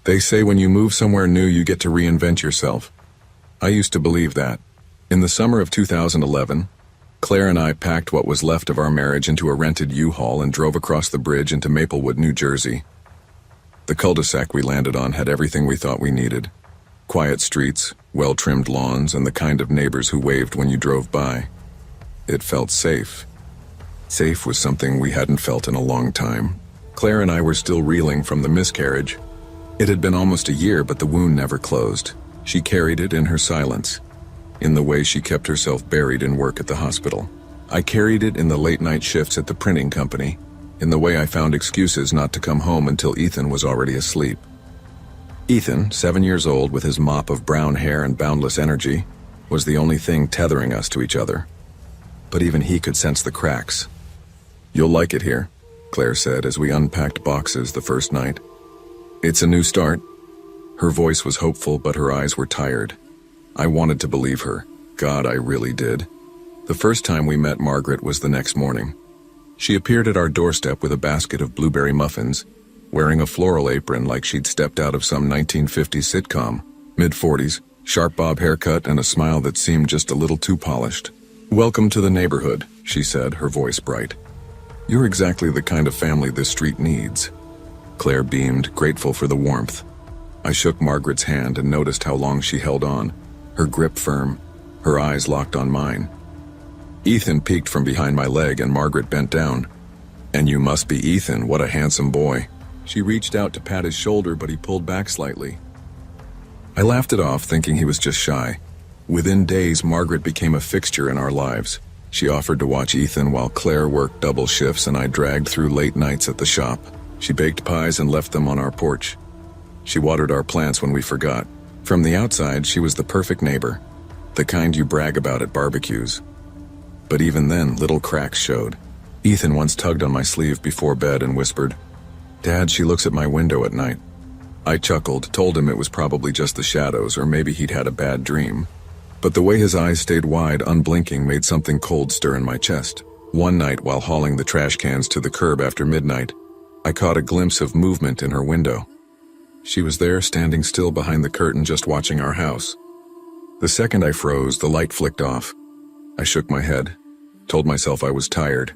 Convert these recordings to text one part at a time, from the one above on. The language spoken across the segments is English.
They say when you move somewhere new, you get to reinvent yourself. I used to believe that. In the summer of 2011, Claire and I packed what was left of our marriage into a rented U-Haul and drove across the bridge into Maplewood, New Jersey. The cul-de-sac we landed on had everything we thought we needed. Quiet streets, well-trimmed lawns, and the kind of neighbors who waved when you drove by. It felt safe. Safe was something we hadn't felt in a long time. Claire and I were still reeling from the miscarriage. It had been almost a year, but the wound never closed. She carried it in her silence, in the way she kept herself buried in work at the hospital. I carried it in the late-night shifts at the printing company, in the way I found excuses not to come home until Ethan was already asleep. Ethan, 7 years old with his mop of brown hair and boundless energy, was the only thing tethering us to each other. But even he could sense the cracks. "You'll like it here," Claire said as we unpacked boxes the first night. "It's a new start." Her voice was hopeful, but her eyes were tired. I wanted to believe her. God, I really did. The first time we met Margaret was the next morning. She appeared at our doorstep with a basket of blueberry muffins, wearing a floral apron like she'd stepped out of some 1950s sitcom, mid-40s, sharp bob haircut, and a smile that seemed just a little too polished. "Welcome to the neighborhood," she said, her voice bright. "You're exactly the kind of family this street needs." Claire beamed, grateful for the warmth. I shook Margaret's hand and noticed how long she held on, her grip firm, her eyes locked on mine. Ethan peeked from behind my leg and Margaret bent down. "And you must be Ethan, what a handsome boy." She reached out to pat his shoulder, but he pulled back slightly. I laughed it off, thinking he was just shy. Within days, Margaret became a fixture in our lives. She offered to watch Ethan while Claire worked double shifts and I dragged through late nights at the shop. She baked pies and left them on our porch. She watered our plants when we forgot. From the outside, she was the perfect neighbor, the kind you brag about at barbecues. But even then, little cracks showed. Ethan once tugged on my sleeve before bed and whispered, "Dad, she looks at my window at night." I chuckled, told him it was probably just the shadows or maybe he'd had a bad dream. But the way his eyes stayed wide, unblinking, made something cold stir in my chest. One night, while hauling the trash cans to the curb after midnight, I caught a glimpse of movement in her window. She was there, standing still behind the curtain, just watching our house. The second I froze, the light flicked off. I shook my head, told myself I was tired,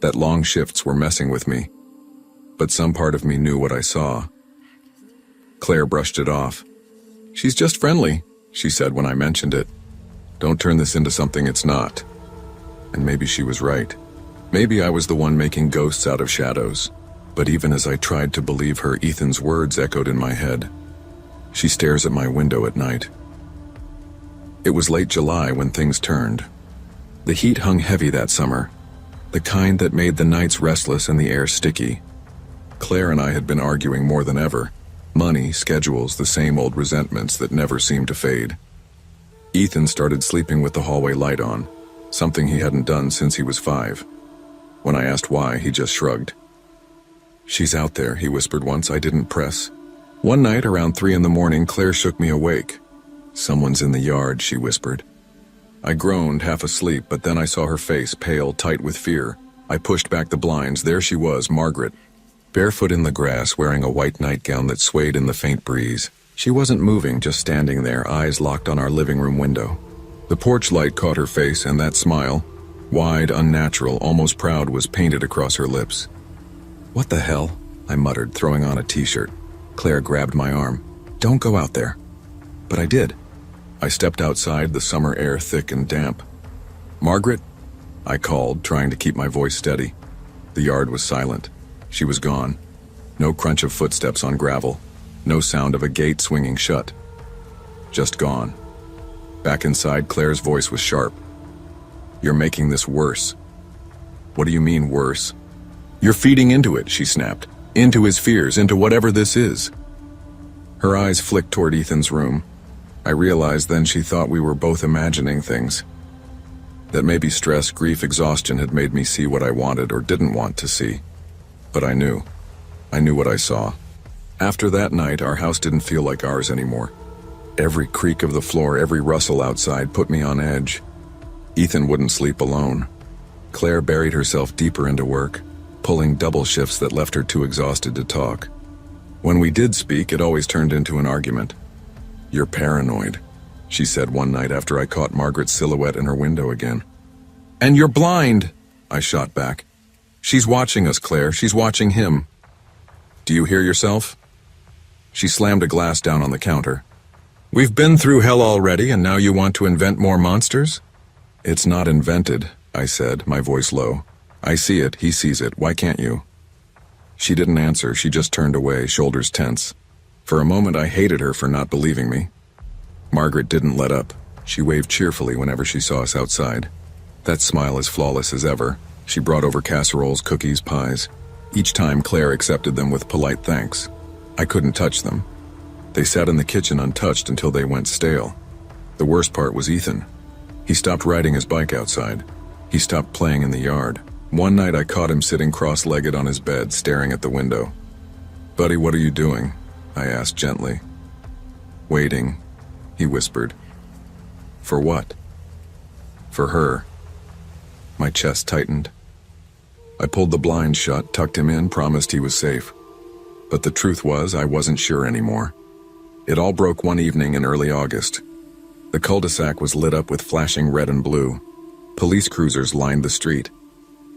that long shifts were messing with me. But some part of me knew what I saw. Claire brushed it off. "She's just friendly," she said when I mentioned it. "Don't turn this into something it's not." And maybe she was right. Maybe I was the one making ghosts out of shadows. But even as I tried to believe her, Ethan's words echoed in my head. "She stares at my window at night." It was late July when things turned. The heat hung heavy that summer, the kind that made the nights restless and the air sticky. Claire and I had been arguing more than ever. Money, schedules, the same old resentments that never seemed to fade. Ethan started sleeping with the hallway light on, something he hadn't done since he was 5. When I asked why, he just shrugged. "She's out there," he whispered once. I didn't press. One night around 3 in the morning, Claire shook me awake. "Someone's in the yard," she whispered. I groaned, half asleep, but then I saw her face, pale, tight with fear. I pushed back the blinds. There she was, Margaret, barefoot in the grass, wearing a white nightgown that swayed in the faint breeze. She wasn't moving, just standing there, eyes locked on our living room window. The porch light caught her face, and that smile, wide, unnatural, almost proud, was painted across her lips. "What the hell?" I muttered, throwing on a t-shirt. Claire grabbed my arm. "Don't go out there." But I did. I stepped outside, the summer air thick and damp. "Margaret?" I called, trying to keep my voice steady. The yard was silent. She was gone. No crunch of footsteps on gravel. No sound of a gate swinging shut. Just gone. Back inside, Claire's voice was sharp. "You're making this worse." "What do you mean, worse?" "You're feeding into it," she snapped. "Into his fears, into whatever this is." Her eyes flicked toward Ethan's room. I realized then she thought we were both imagining things. That maybe stress, grief, exhaustion had made me see what I wanted or didn't want to see. But I knew. I knew what I saw. After that night, our house didn't feel like ours anymore. Every creak of the floor, every rustle outside put me on edge. Ethan wouldn't sleep alone. Claire buried herself deeper into work, pulling double shifts that left her too exhausted to talk. When we did speak, it always turned into an argument. "You're paranoid," she said one night after I caught Margaret's silhouette in her window again. "And you're blind," I shot back. "She's watching us, Claire. She's watching him." "Do you hear yourself?" She slammed a glass down on the counter. "We've been through hell already, and now you want to invent more monsters?" "It's not invented," I said, my voice low. "I see it, he sees it, why can't you?" She didn't answer, she just turned away, shoulders tense. For a moment I hated her for not believing me. Margaret didn't let up. She waved cheerfully whenever she saw us outside. That smile as flawless as ever. She brought over casseroles, cookies, pies. Each time Claire accepted them with polite thanks. I couldn't touch them. They sat in the kitchen untouched until they went stale. The worst part was Ethan. He stopped riding his bike outside. He stopped playing in the yard. One night I caught him sitting cross-legged on his bed, staring at the window. "Buddy, what are you doing?" I asked gently. "Waiting," he whispered. "For what?" "For her." My chest tightened. I pulled the blind shut, tucked him in, promised he was safe. But the truth was, I wasn't sure anymore. It all broke one evening in early August. The cul-de-sac was lit up with flashing red and blue. Police cruisers lined the street.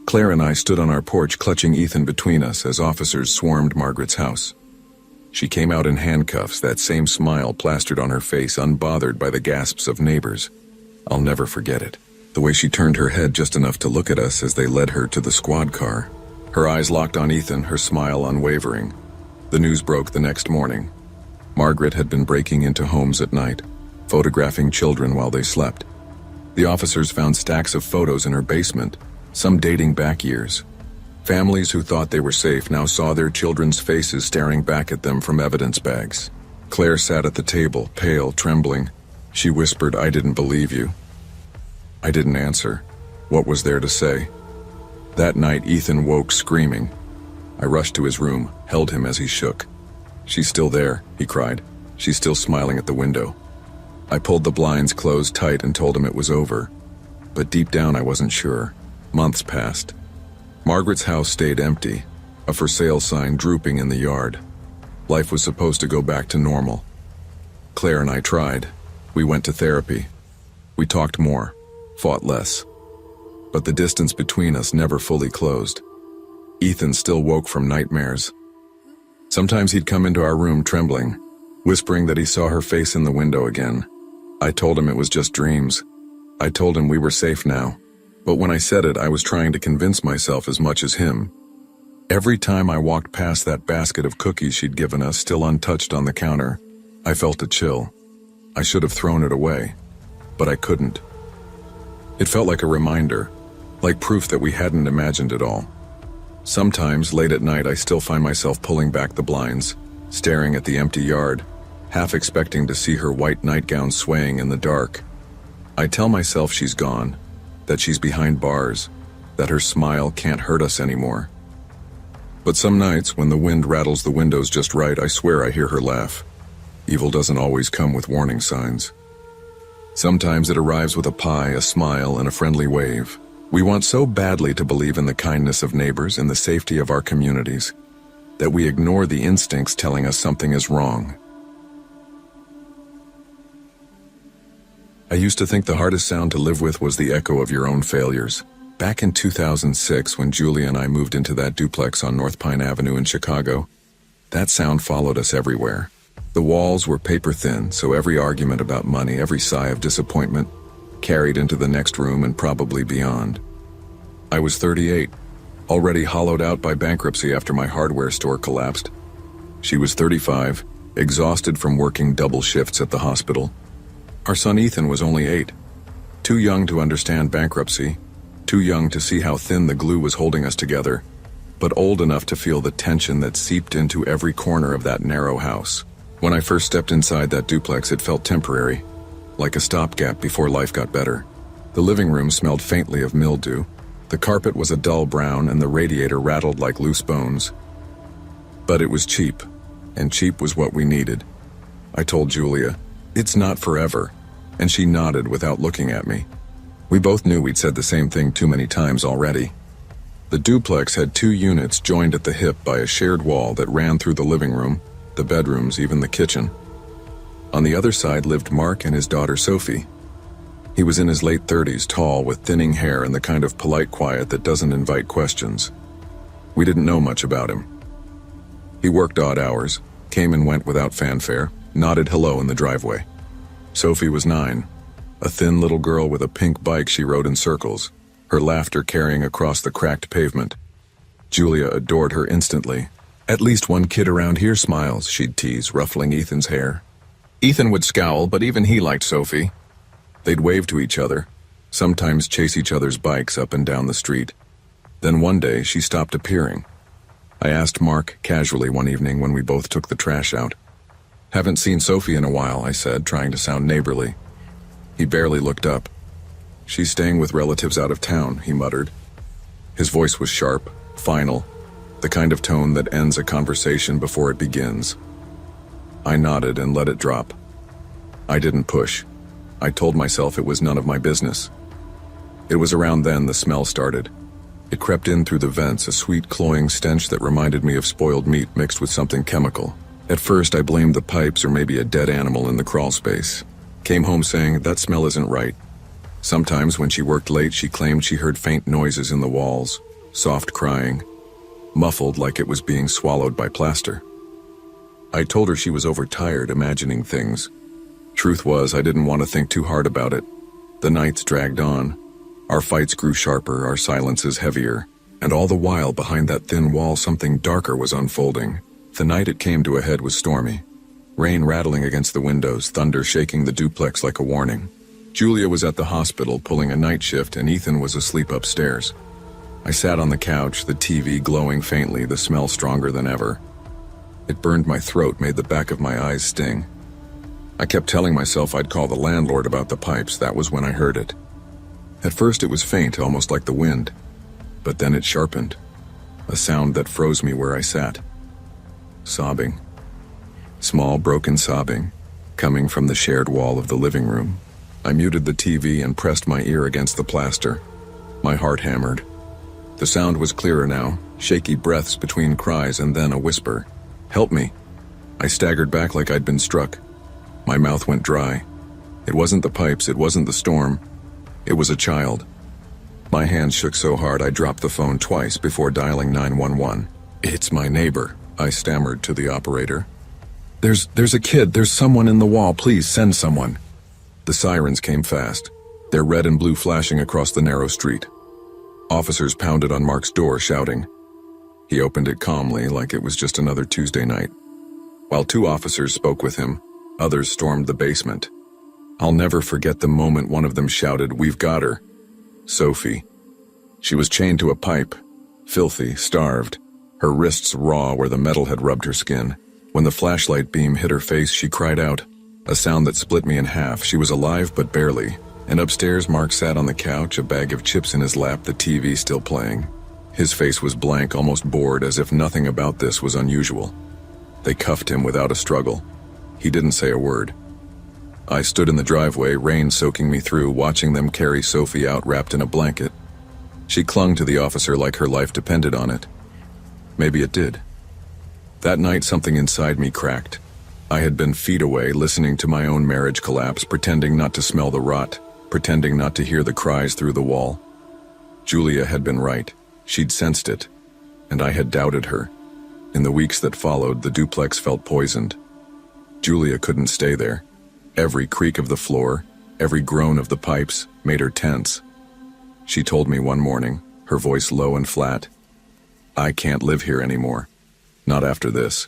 Claire and I stood on our porch clutching Ethan between us as officers swarmed Margaret's house. She came out in handcuffs, that same smile plastered on her face, unbothered by the gasps of neighbors. I'll never forget it. The way she turned her head just enough to look at us as they led her to the squad car. Her eyes locked on Ethan, her smile unwavering. The news broke the next morning. Margaret had been breaking into homes at night, photographing children while they slept. The officers found stacks of photos in her basement, some dating back years. Families who thought they were safe now saw their children's faces staring back at them from evidence bags. Claire sat at the table, pale, trembling. She whispered, "I didn't believe you." I didn't answer. What was there to say? That night, Ethan woke screaming. I rushed to his room, held him as he shook. "She's still there," he cried. "She's still smiling at the window." I pulled the blinds closed tight and told him it was over. But deep down I wasn't sure. Months passed. Margaret's house stayed empty, a for sale sign drooping in the yard. Life was supposed to go back to normal. Claire and I tried. We went to therapy. We talked more, fought less. But the distance between us never fully closed. Ethan still woke from nightmares. Sometimes he'd come into our room trembling, whispering that he saw her face in the window again. I told him it was just dreams. I told him we were safe now. But when I said it, I was trying to convince myself as much as him. Every time I walked past that basket of cookies she'd given us, still untouched on the counter, I felt a chill. I should have thrown it away, but I couldn't. It felt like a reminder, like proof that we hadn't imagined it all. Sometimes, late at night, I still find myself pulling back the blinds, staring at the empty yard, half expecting to see her white nightgown swaying in the dark. I tell myself she's gone, that she's behind bars, that her smile can't hurt us anymore. But some nights, when the wind rattles the windows just right, I swear I hear her laugh. Evil doesn't always come with warning signs. Sometimes it arrives with a pie, a smile, and a friendly wave. We want so badly to believe in the kindness of neighbors and the safety of our communities, that we ignore the instincts telling us something is wrong. I used to think the hardest sound to live with was the echo of your own failures. Back in 2006, when Julia and I moved into that duplex on North Pine Avenue in Chicago, that sound followed us everywhere. The walls were paper thin, so every argument about money, every sigh of disappointment, carried into the next room and probably beyond. I was 38, already hollowed out by bankruptcy after my hardware store collapsed. She was 35, exhausted from working double shifts at the hospital. Our son Ethan was only 8, too young to understand bankruptcy, too young to see how thin the glue was holding us together, but old enough to feel the tension that seeped into every corner of that narrow house. When I first stepped inside that duplex, it felt temporary, like a stopgap before life got better. The living room smelled faintly of mildew. The carpet was a dull brown and the radiator rattled like loose bones. But it was cheap, and cheap was what we needed. I told Julia, "It's not forever," and she nodded without looking at me. We both knew we'd said the same thing too many times already. The duplex had 2 units joined at the hip by a shared wall that ran through the living room, the bedrooms, even the kitchen. On the other side lived Mark and his daughter Sophie. He was in his late 30s, tall, with thinning hair and the kind of polite quiet that doesn't invite questions. We didn't know much about him. He worked odd hours, came and went without fanfare, nodded hello in the driveway. Sophie was 9, a thin little girl with a pink bike she rode in circles, her laughter carrying across the cracked pavement. Julia adored her instantly. "At least one kid around here smiles," she'd tease, ruffling Ethan's hair. Ethan would scowl, but even he liked Sophie. They'd wave to each other, sometimes chase each other's bikes up and down the street. Then one day, she stopped appearing. I asked Mark casually one evening when we both took the trash out. "Haven't seen Sophie in a while," I said, trying to sound neighborly. He barely looked up. "She's staying with relatives out of town," he muttered. His voice was sharp, final, the kind of tone that ends a conversation before it begins. I nodded and let it drop. I didn't push. I told myself it was none of my business. It was around then the smell started. It crept in through the vents, a sweet cloying stench that reminded me of spoiled meat mixed with something chemical. At first I blamed the pipes or maybe a dead animal in the crawl space. Came home saying, "That smell isn't right." Sometimes when she worked late, she claimed she heard faint noises in the walls, soft crying, muffled like it was being swallowed by plaster. I told her she was overtired imagining things. Truth was, I didn't want to think too hard about it. The nights dragged on. Our fights grew sharper, our silences heavier, and all the while behind that thin wall something darker was unfolding. The night it came to a head was stormy. Rain rattling against the windows, thunder shaking the duplex like a warning. Julia was at the hospital pulling a night shift and Ethan was asleep upstairs. I sat on the couch, the TV glowing faintly, the smell stronger than ever. It burned my throat, made the back of my eyes sting. I kept telling myself I'd call the landlord about the pipes. That was when I heard it. At first it was faint, almost like the wind, but then it sharpened, a sound that froze me where I sat. Sobbing. Small, broken sobbing, coming from the shared wall of the living room. I muted the TV and pressed my ear against the plaster. My heart hammered. The sound was clearer now, shaky breaths between cries and then a whisper. "Help me." I staggered back like I'd been struck. My mouth went dry. It wasn't the pipes, it wasn't the storm. It was a child. My hands shook so hard I dropped the phone twice before dialing 911. "It's my neighbor," I stammered to the operator. There's a kid, there's someone in the wall, please send someone." The sirens came fast, their red and blue flashing across the narrow street. Officers pounded on Mark's door, shouting. He opened it calmly, like it was just another Tuesday night. While 2 officers spoke with him, others stormed the basement. I'll never forget the moment one of them shouted, "We've got her." Sophie. She was chained to a pipe, filthy, starved, her wrists raw where the metal had rubbed her skin. When the flashlight beam hit her face, she cried out, a sound that split me in half. She was alive, but barely. And upstairs, Mark sat on the couch, a bag of chips in his lap, the TV still playing. His face was blank, almost bored, as if nothing about this was unusual. They cuffed him without a struggle. He didn't say a word. I stood in the driveway, rain soaking me through, watching them carry Sophie out wrapped in a blanket. She clung to the officer like her life depended on it. Maybe it did. That night, something inside me cracked. I had been feet away, listening to my own marriage collapse, pretending not to smell the rot, pretending not to hear the cries through the wall. Julia had been right. She'd sensed it, and I had doubted her. In the weeks that followed, the duplex felt poisoned. Julia couldn't stay there. Every creak of the floor, every groan of the pipes, made her tense. She told me one morning, her voice low and flat, "I can't live here anymore. Not after this."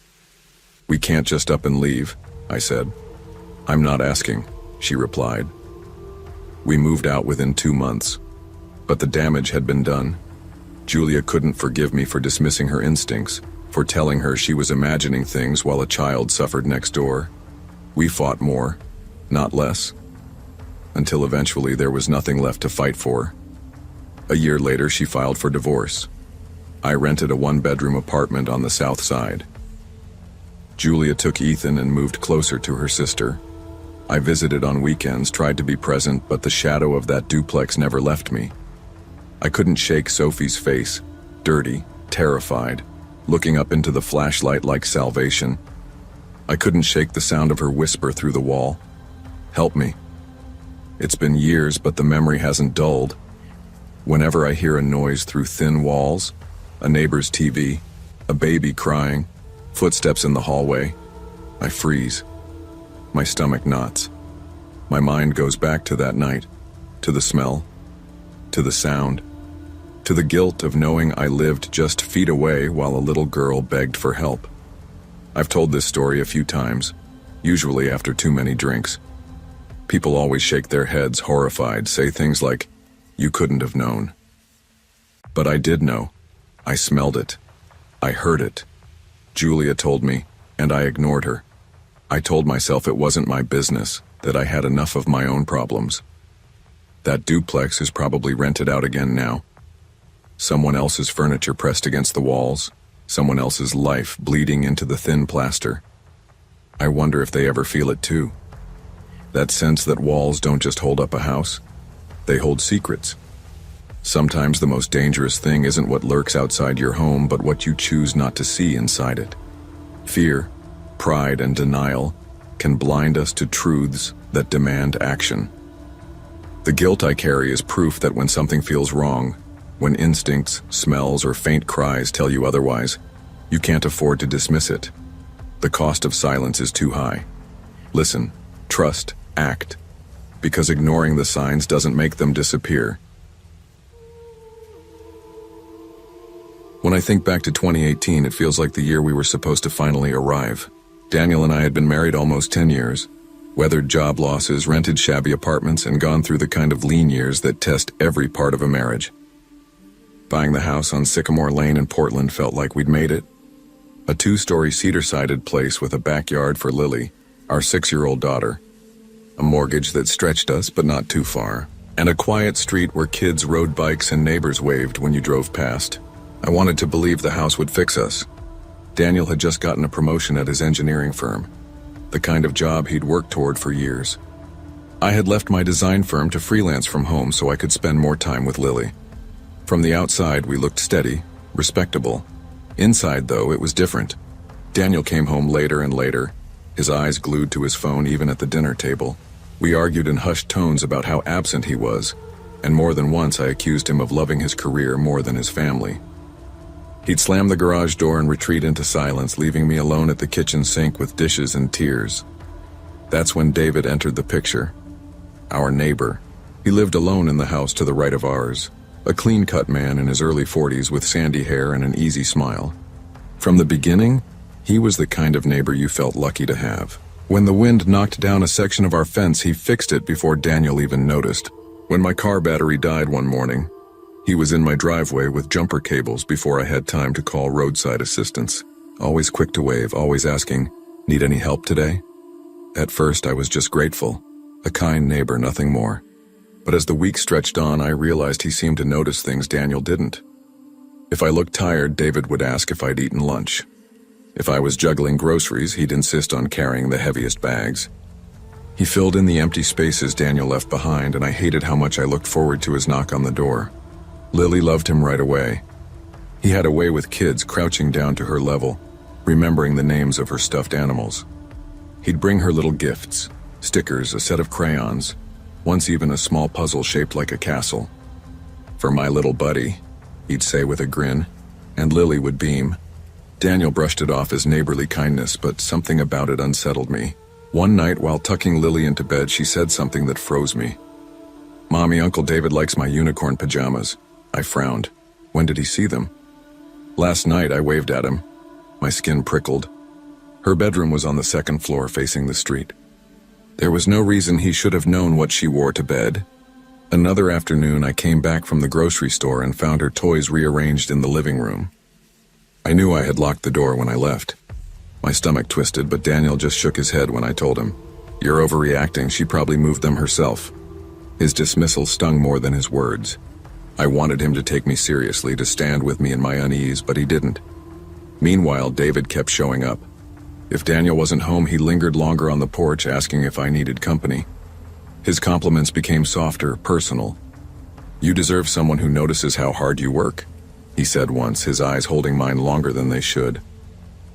"We can't just up and leave," I said. "I'm not asking," she replied. We moved out within 2 months, but the damage had been done. Julia couldn't forgive me for dismissing her instincts, for telling her she was imagining things while a child suffered next door. We fought more, not less, until eventually there was nothing left to fight for. A year later, she filed for divorce. I rented a 1-bedroom apartment on the south side. Julia took Ethan and moved closer to her sister. I visited on weekends, tried to be present, but the shadow of that duplex never left me. I couldn't shake Sophie's face, dirty, terrified, looking up into the flashlight like salvation. I couldn't shake the sound of her whisper through the wall. "Help me." It's been years, but the memory hasn't dulled. Whenever I hear a noise through thin walls, a neighbor's TV, a baby crying, footsteps in the hallway, I freeze. My stomach knots. My mind goes back to that night, to the smell, to the sound, to the guilt of knowing I lived just feet away while a little girl begged for help. I've told this story a few times, usually after too many drinks. People always shake their heads, horrified, say things like, "You couldn't have known." But I did know. I smelled it. I heard it. Julia told me, and I ignored her. I told myself it wasn't my business, that I had enough of my own problems. That duplex is probably rented out again now. Someone else's furniture pressed against the walls, someone else's life bleeding into the thin plaster. I wonder if they ever feel it too. That sense that walls don't just hold up a house, they hold secrets. Sometimes the most dangerous thing isn't what lurks outside your home, but what you choose not to see inside it. Fear, pride, and denial can blind us to truths that demand action. The guilt I carry is proof that when something feels wrong, when instincts, smells, or faint cries tell you otherwise, you can't afford to dismiss it. The cost of silence is too high. Listen, trust, act, because ignoring the signs doesn't make them disappear. When I think back to 2018, it feels like the year we were supposed to finally arrive. Daniel and I had been married almost 10 years, weathered job losses, rented shabby apartments, and gone through the kind of lean years that test every part of a marriage. Buying the house on Sycamore Lane in Portland felt like we'd made it. A 2-story cedar-sided place with a backyard for Lily, our 6-year-old daughter. A mortgage that stretched us, but not too far. And a quiet street where kids rode bikes and neighbors waved when you drove past. I wanted to believe the house would fix us. Daniel had just gotten a promotion at his engineering firm, the kind of job he'd worked toward for years. I had left my design firm to freelance from home so I could spend more time with Lily. From the outside, we looked steady, respectable. Inside, though, it was different. Daniel came home later and later, his eyes glued to his phone even at the dinner table. We argued in hushed tones about how absent he was, and more than once I accused him of loving his career more than his family. He'd slam the garage door and retreat into silence, leaving me alone at the kitchen sink with dishes and tears. That's when David entered the picture. Our neighbor. He lived alone in the house to the right of ours, a clean-cut man in his early 40s with sandy hair and an easy smile. From the beginning, he was the kind of neighbor you felt lucky to have. When the wind knocked down a section of our fence, he fixed it before Daniel even noticed. When my car battery died one morning, he was in my driveway with jumper cables before I had time to call roadside assistance. Always quick to wave, always asking, "Need any help today?" At first, I was just grateful. A kind neighbor, nothing more. But as the week stretched on, I realized he seemed to notice things Daniel didn't. If I looked tired, David would ask if I'd eaten lunch. If I was juggling groceries, he'd insist on carrying the heaviest bags. He filled in the empty spaces Daniel left behind, and I hated how much I looked forward to his knock on the door. Lily loved him right away. He had a way with kids, crouching down to her level, remembering the names of her stuffed animals. He'd bring her little gifts, stickers, a set of crayons, once even a small puzzle shaped like a castle. "For my little buddy," he'd say with a grin, and Lily would beam. Daniel brushed it off as neighborly kindness, but something about it unsettled me. One night, while tucking Lily into bed, she said something that froze me. "Mommy, Uncle David likes my unicorn pajamas." I frowned. When did he see them? "Last night," I waved at him. My skin prickled. Her bedroom was on the second floor facing the street. There was no reason he should have known what she wore to bed. Another afternoon, I came back from the grocery store and found her toys rearranged in the living room. I knew I had locked the door when I left. My stomach twisted, but Daniel just shook his head when I told him, "You're overreacting, she probably moved them herself." His dismissal stung more than his words. I wanted him to take me seriously, to stand with me in my unease, but he didn't. Meanwhile, David kept showing up. If Daniel wasn't home, he lingered longer on the porch, asking if I needed company. His compliments became softer, personal. "You deserve someone who notices how hard you work," he said once, his eyes holding mine longer than they should.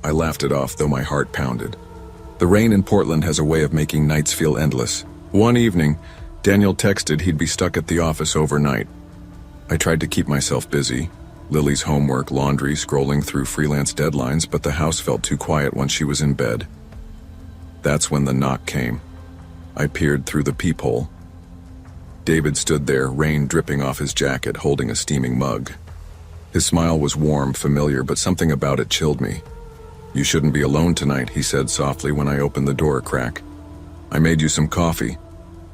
I laughed it off, though my heart pounded. The rain in Portland has a way of making nights feel endless. One evening, Daniel texted he'd be stuck at the office overnight. I tried to keep myself busy. Lily's homework, laundry, scrolling through freelance deadlines, but the house felt too quiet once she was in bed. That's when the knock came. I peered through the peephole. David stood there, rain dripping off his jacket, holding a steaming mug. His smile was warm, familiar, but something about it chilled me. "You shouldn't be alone tonight," he said softly when I opened the door a crack. "I made you some coffee."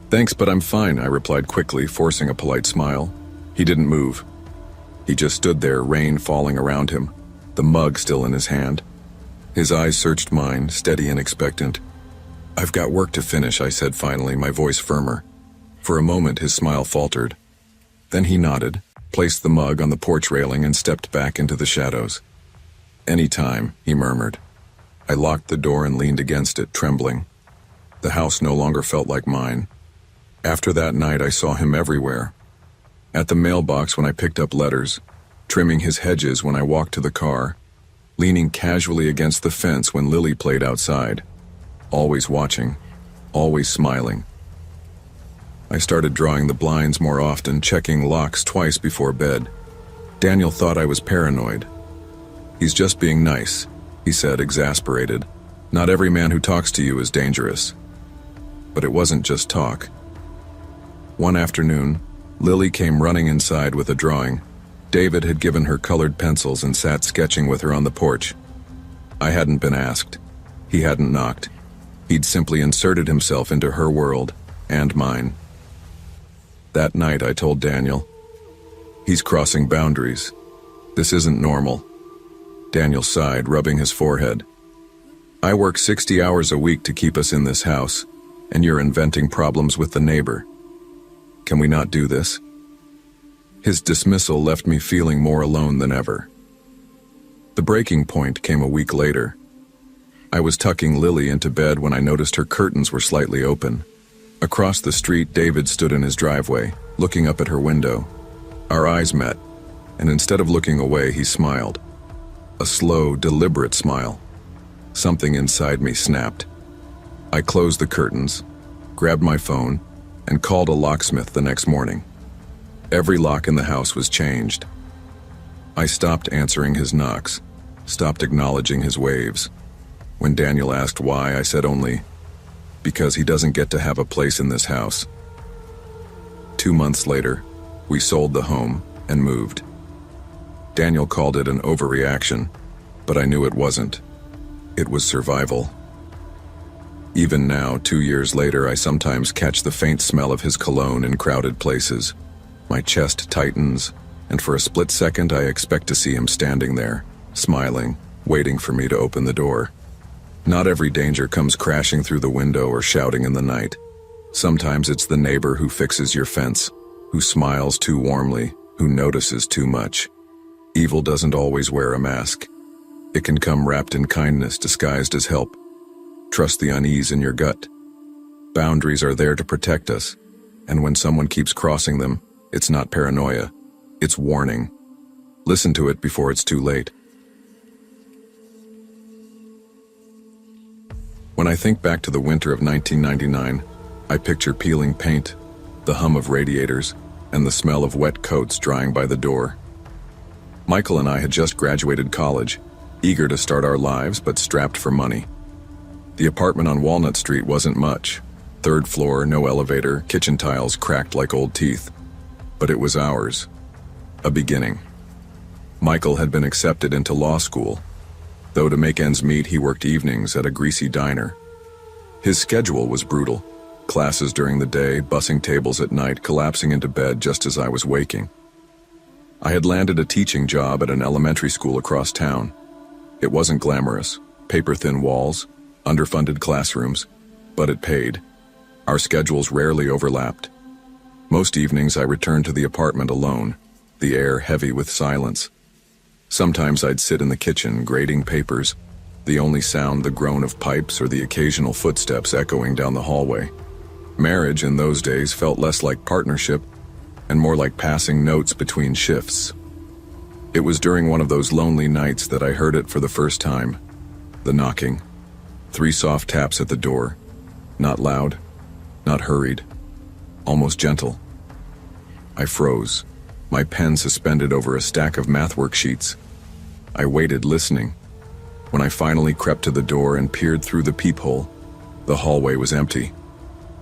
"Thanks, but I'm fine," I replied quickly, forcing a polite smile. He didn't move. He just stood there, rain falling around him, the mug still in his hand. His eyes searched mine, steady and expectant. "I've got work to finish," I said finally, my voice firmer. For a moment, his smile faltered. Then he nodded, placed the mug on the porch railing, and stepped back into the shadows. "Anytime," he murmured. I locked the door and leaned against it, trembling. The house no longer felt like mine. After that night, I saw him everywhere. At the mailbox when I picked up letters, trimming his hedges when I walked to the car, leaning casually against the fence when Lily played outside. Always watching, always smiling. I started drawing the blinds more often, checking locks twice before bed. Daniel thought I was paranoid. "He's just being nice," he said, exasperated. "Not every man who talks to you is dangerous." But it wasn't just talk. One afternoon, Lily came running inside with a drawing. David had given her colored pencils and sat sketching with her on the porch. I hadn't been asked. He hadn't knocked. He'd simply inserted himself into her world, and mine. That night I told Daniel, "He's crossing boundaries. This isn't normal." Daniel sighed, rubbing his forehead. "I work 60 hours a week to keep us in this house, and you're inventing problems with the neighbor. Can we not do this?" His dismissal left me feeling more alone than ever. The breaking point came a week later. I was tucking Lily into bed when I noticed her curtains were slightly open. Across the street, David stood in his driveway, looking up at her window. Our eyes met, and instead of looking away, he smiled. A slow, deliberate smile. Something inside me snapped. I closed the curtains, grabbed my phone, and called a locksmith the next morning. Every lock in the house was changed. I stopped answering his knocks, stopped acknowledging his waves. When Daniel asked why, I said only, "Because he doesn't get to have a place in this house." 2 months later, we sold the home and moved. Daniel called it an overreaction, but I knew it wasn't. It was survival. Even now, 2 years later, I sometimes catch the faint smell of his cologne in crowded places. My chest tightens, and for a split second I expect to see him standing there, smiling, waiting for me to open the door. Not every danger comes crashing through the window or shouting in the night. Sometimes it's the neighbor who fixes your fence, who smiles too warmly, who notices too much. Evil doesn't always wear a mask. It can come wrapped in kindness disguised as help. Trust the unease in your gut. Boundaries are there to protect us, and when someone keeps crossing them, it's not paranoia, it's warning. Listen to it before it's too late. When I think back to the winter of 1999, I picture peeling paint, the hum of radiators, and the smell of wet coats drying by the door. Michael and I had just graduated college, eager to start our lives but strapped for money. The apartment on Walnut Street wasn't much. 3rd floor, no elevator, kitchen tiles cracked like old teeth. But it was ours. A beginning. Michael had been accepted into law school, though to make ends meet he worked evenings at a greasy diner. His schedule was brutal. Classes during the day, bussing tables at night, collapsing into bed just as I was waking. I had landed a teaching job at an elementary school across town. It wasn't glamorous, paper-thin walls, underfunded classrooms, but it paid. Our schedules rarely overlapped. Most evenings I returned to the apartment alone, the air heavy with silence. Sometimes I'd sit in the kitchen, grading papers, the only sound the groan of pipes or the occasional footsteps echoing down the hallway. Marriage in those days felt less like partnership and more like passing notes between shifts. It was during one of those lonely nights that I heard it for the first time, the knocking. 3 soft taps at the door. Not loud, not hurried, almost gentle. I froze, my pen suspended over a stack of math worksheets. I waited, listening. When I finally crept to the door and peered through the peephole, the hallway was empty.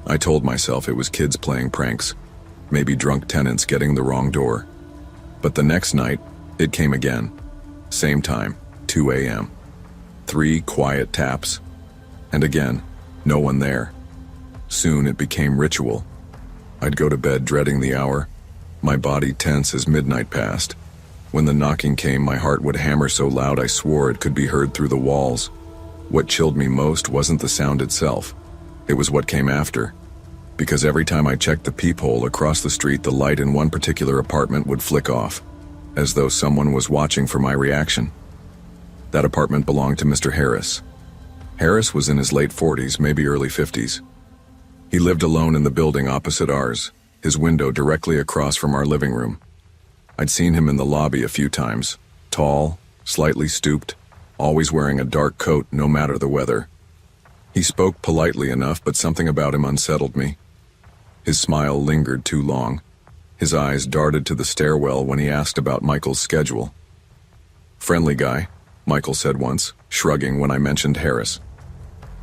I told myself it was kids playing pranks, maybe drunk tenants getting the wrong door. But the next night, it came again. Same time, 2 a.m. 3 quiet taps. And again, no one there. Soon it became ritual. I'd go to bed dreading the hour, my body tense as midnight passed. When the knocking came, my heart would hammer so loud I swore it could be heard through the walls. What chilled me most wasn't the sound itself. It was what came after. Because every time I checked the peephole across the street, the light in one particular apartment would flick off, as though someone was watching for my reaction. That apartment belonged to Mr. Harris. Harris was in his late 40s, maybe early 50s. He lived alone in the building opposite ours, his window directly across from our living room. I'd seen him in the lobby a few times, tall, slightly stooped, always wearing a dark coat no matter the weather. He spoke politely enough, but something about him unsettled me. His smile lingered too long. His eyes darted to the stairwell when he asked about Michael's schedule. "Friendly guy," Michael said once, shrugging when I mentioned Harris.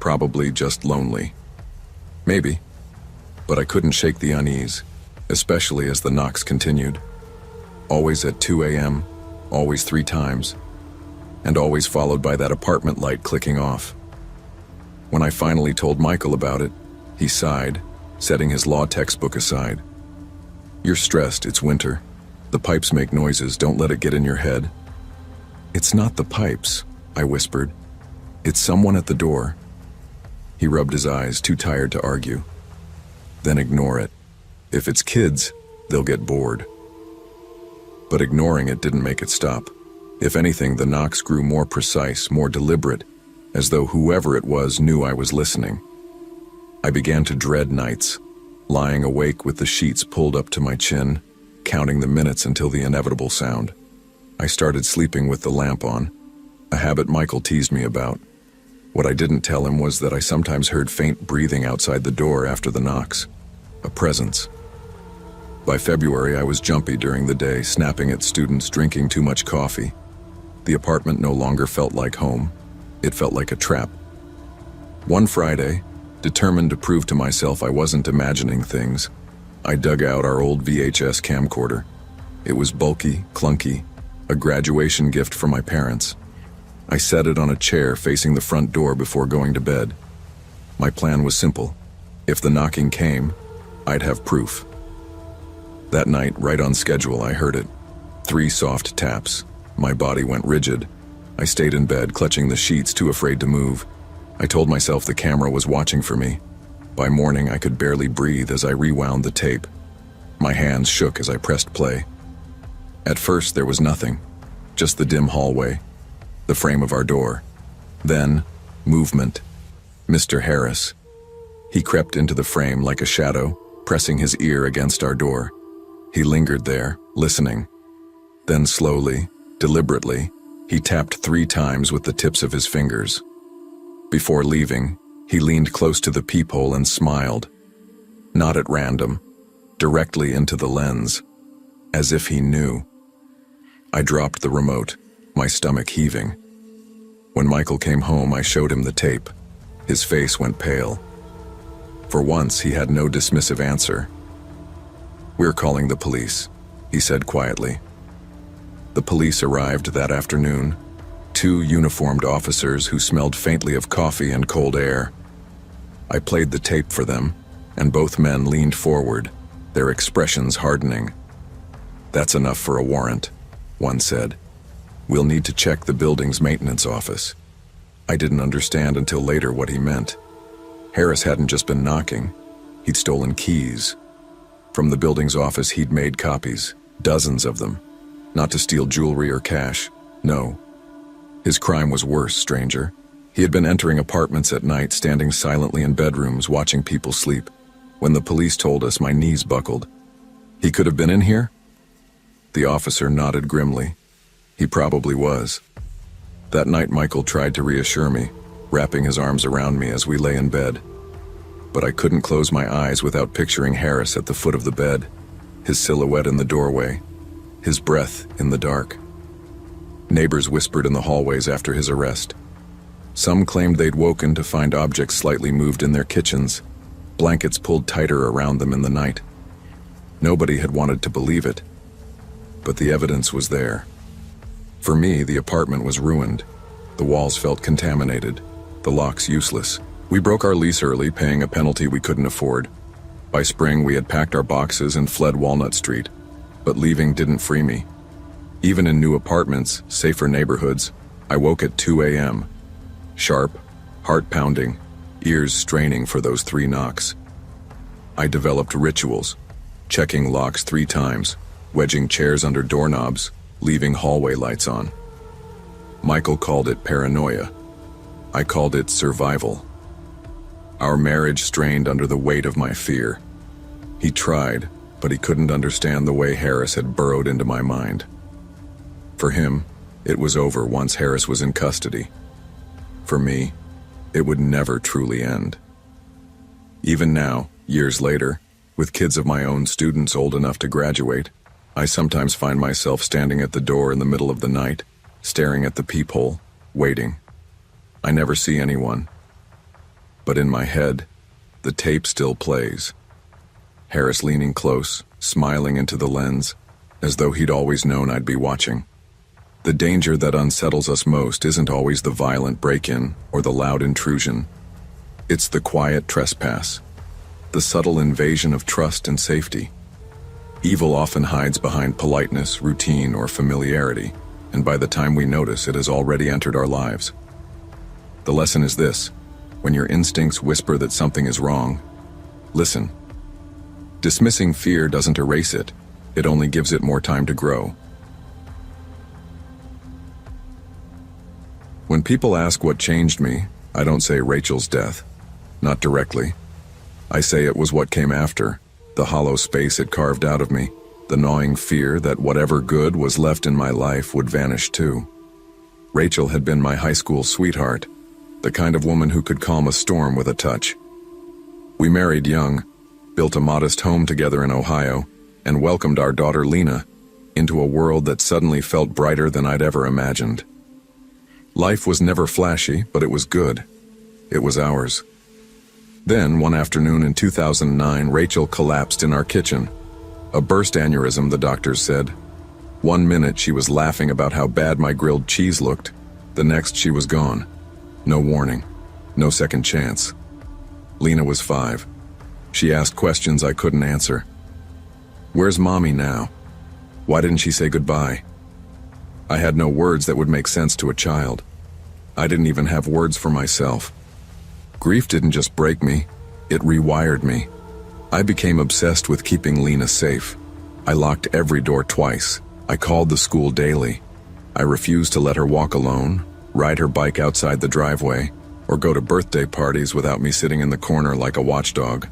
"Probably just lonely." Maybe, but I couldn't shake the unease, especially as the knocks continued. Always at 2 a.m., always 3 times, and always followed by that apartment light clicking off. When I finally told Michael about it, he sighed, setting his law textbook aside. "You're stressed, it's winter. The pipes make noises, don't let it get in your head." "It's not the pipes," I whispered. "It's someone at the door." He rubbed his eyes, too tired to argue. "Then ignore it. If it's kids, they'll get bored." But ignoring it didn't make it stop. If anything, the knocks grew more precise, more deliberate, as though whoever it was knew I was listening. I began to dread nights, lying awake with the sheets pulled up to my chin, counting the minutes until the inevitable sound. I started sleeping with the lamp on, a habit Michael teased me about. What I didn't tell him was that I sometimes heard faint breathing outside the door after the knocks. A presence. By February, I was jumpy during the day, snapping at students drinking too much coffee. The apartment no longer felt like home. It felt like a trap. One Friday, determined to prove to myself I wasn't imagining things, I dug out our old VHS camcorder. It was bulky, clunky, a graduation gift from my parents. I set it on a chair facing the front door before going to bed. My plan was simple. If the knocking came, I'd have proof. That night, right on schedule, I heard it. 3 soft taps. My body went rigid. I stayed in bed, clutching the sheets, too afraid to move. I told myself the camera was watching for me. By morning, I could barely breathe as I rewound the tape. My hands shook as I pressed play. At first, there was nothing. Just the dim hallway, the frame of our door. Then, movement. Mr. Harris. He crept into the frame like a shadow, pressing his ear against our door. He lingered there, listening. Then slowly, deliberately, he tapped 3 times with the tips of his fingers. Before leaving, he leaned close to the peephole and smiled. Not at random, directly into the lens, as if he knew. I dropped the remote, my stomach heaving. When Michael came home, I showed him the tape. His face went pale. For once, he had no dismissive answer. "We're calling the police," he said quietly. The police arrived that afternoon, 2 uniformed officers who smelled faintly of coffee and cold air. I played the tape for them, and both men leaned forward, their expressions hardening. "That's enough for a warrant," one said. "We'll need to check the building's maintenance office." I didn't understand until later what he meant. Harris hadn't just been knocking, he'd stolen keys. From the building's office, he'd made copies, dozens of them. Not to steal jewelry or cash, no. His crime was worse, stranger. He had been entering apartments at night, standing silently in bedrooms, watching people sleep. When the police told us, my knees buckled. "He could have been in here?" The officer nodded grimly. He probably was. That night, Michael tried to reassure me. wrapping his arms around me as we lay in bed. But I couldn't close my eyes without picturing Harris at the foot of the bed, his silhouette in the doorway, his breath in the dark. Neighbors whispered in the hallways after his arrest. Some claimed they'd woken to find objects slightly moved in their kitchens, blankets pulled tighter around them in the night. Nobody had wanted to believe it, but the evidence was there. For me, the apartment was ruined. The walls felt contaminated, the locks useless. We broke our lease early, paying a penalty we couldn't afford. By spring, we had packed our boxes and fled Walnut Street, but leaving didn't free me. Even in new apartments, safer neighborhoods, I woke at 2 a.m. Sharp, heart pounding, ears straining for those 3 knocks. I developed rituals, checking locks 3 times, wedging chairs under doorknobs, leaving hallway lights on. Michael called it paranoia. I called it survival. Our marriage strained under the weight of my fear. He tried, but he couldn't understand the way Harris had burrowed into my mind. For him, it was over once Harris was in custody. For me, it would never truly end. Even now, years later, with kids of my own, students old enough to graduate, I sometimes find myself standing at the door in the middle of the night, staring at the peephole, waiting. I never see anyone. But in my head, the tape still plays. Harris leaning close, smiling into the lens, as though he'd always known I'd be watching. The danger that unsettles us most isn't always the violent break-in or the loud intrusion. It's the quiet trespass, the subtle invasion of trust and safety. Evil often hides behind politeness, routine, or familiarity, and by the time we notice, it has already entered our lives. The lesson is this: when your instincts whisper that something is wrong, listen. Dismissing fear doesn't erase it, it only gives it more time to grow. When people ask what changed me, I don't say Rachel's death. Not directly. I say it was what came after, the hollow space it carved out of me, the gnawing fear that whatever good was left in my life would vanish too. Rachel had been my high school sweetheart, the kind of woman who could calm a storm with a touch. We married young, built a modest home together in Ohio, and welcomed our daughter Lena into a world that suddenly felt brighter than I'd ever imagined. Life was never flashy, but it was good. It was ours. Then, one afternoon in 2009, Rachel collapsed in our kitchen. A burst aneurysm, the doctors said. 1 minute she was laughing about how bad my grilled cheese looked. The next she was gone. No warning. No second chance. Lena was 5. She asked questions I couldn't answer. Where's Mommy now? Why didn't she say goodbye? I had no words that would make sense to a child. I didn't even have words for myself. Grief didn't just break me, it rewired me. I became obsessed with keeping Lena safe. I locked every door twice. I called the school daily. I refused to let her walk alone, ride her bike outside the driveway, or go to birthday parties without me sitting in the corner like a watchdog.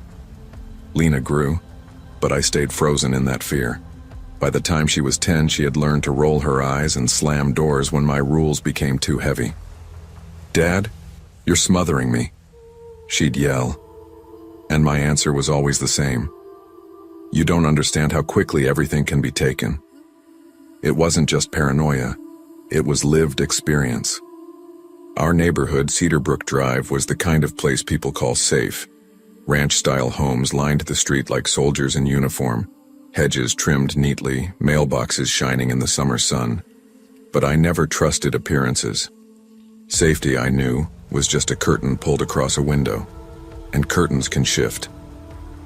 Lena grew, but I stayed frozen in that fear. By the time she was 10, she had learned to roll her eyes and slam doors when my rules became too heavy. "Dad, you're smothering me," she'd yell. And my answer was always the same. You don't understand how quickly everything can be taken. It wasn't just paranoia, it was lived experience. Our neighborhood, Cedarbrook Drive, was the kind of place people call safe. Ranch-style homes lined the street like soldiers in uniform, hedges trimmed neatly, mailboxes shining in the summer sun. But I never trusted appearances. Safety, I knew, was just a curtain pulled across a window. And curtains can shift.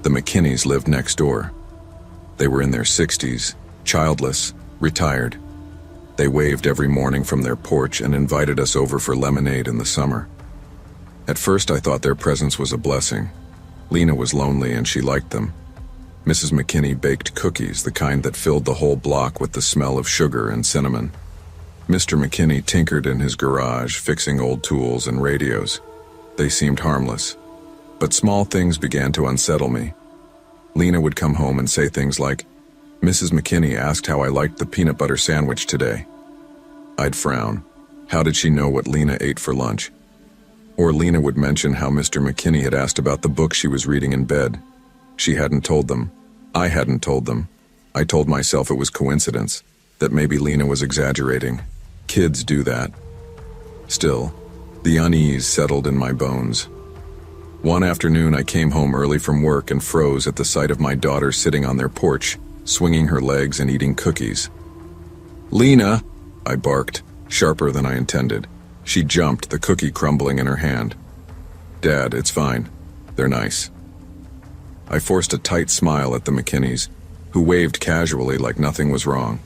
The McKinneys lived next door. They were in their 60s, childless, retired. They waved every morning from their porch and invited us over for lemonade in the summer. At first I thought their presence was a blessing. Lena was lonely and she liked them. Mrs. McKinney baked cookies, the kind that filled the whole block with the smell of sugar and cinnamon. Mr. McKinney tinkered in his garage, fixing old tools and radios. They seemed harmless. But small things began to unsettle me. Lena would come home and say things like, "Mrs. McKinney asked how I liked the peanut butter sandwich today." I'd frown. How did she know what Lena ate for lunch? Or Lena would mention how Mr. McKinney had asked about the book she was reading in bed. She hadn't told them. I hadn't told them. I told myself it was coincidence, that maybe Lena was exaggerating. Kids do that. Still, the unease settled in my bones. One afternoon I came home early from work and froze at the sight of my daughter sitting on their porch, swinging her legs and eating cookies. "Lena!" I barked, sharper than I intended. She jumped, the cookie crumbling in her hand. "Dad, it's fine. They're nice." I forced a tight smile at the McKinneys, who waved casually like nothing was wrong.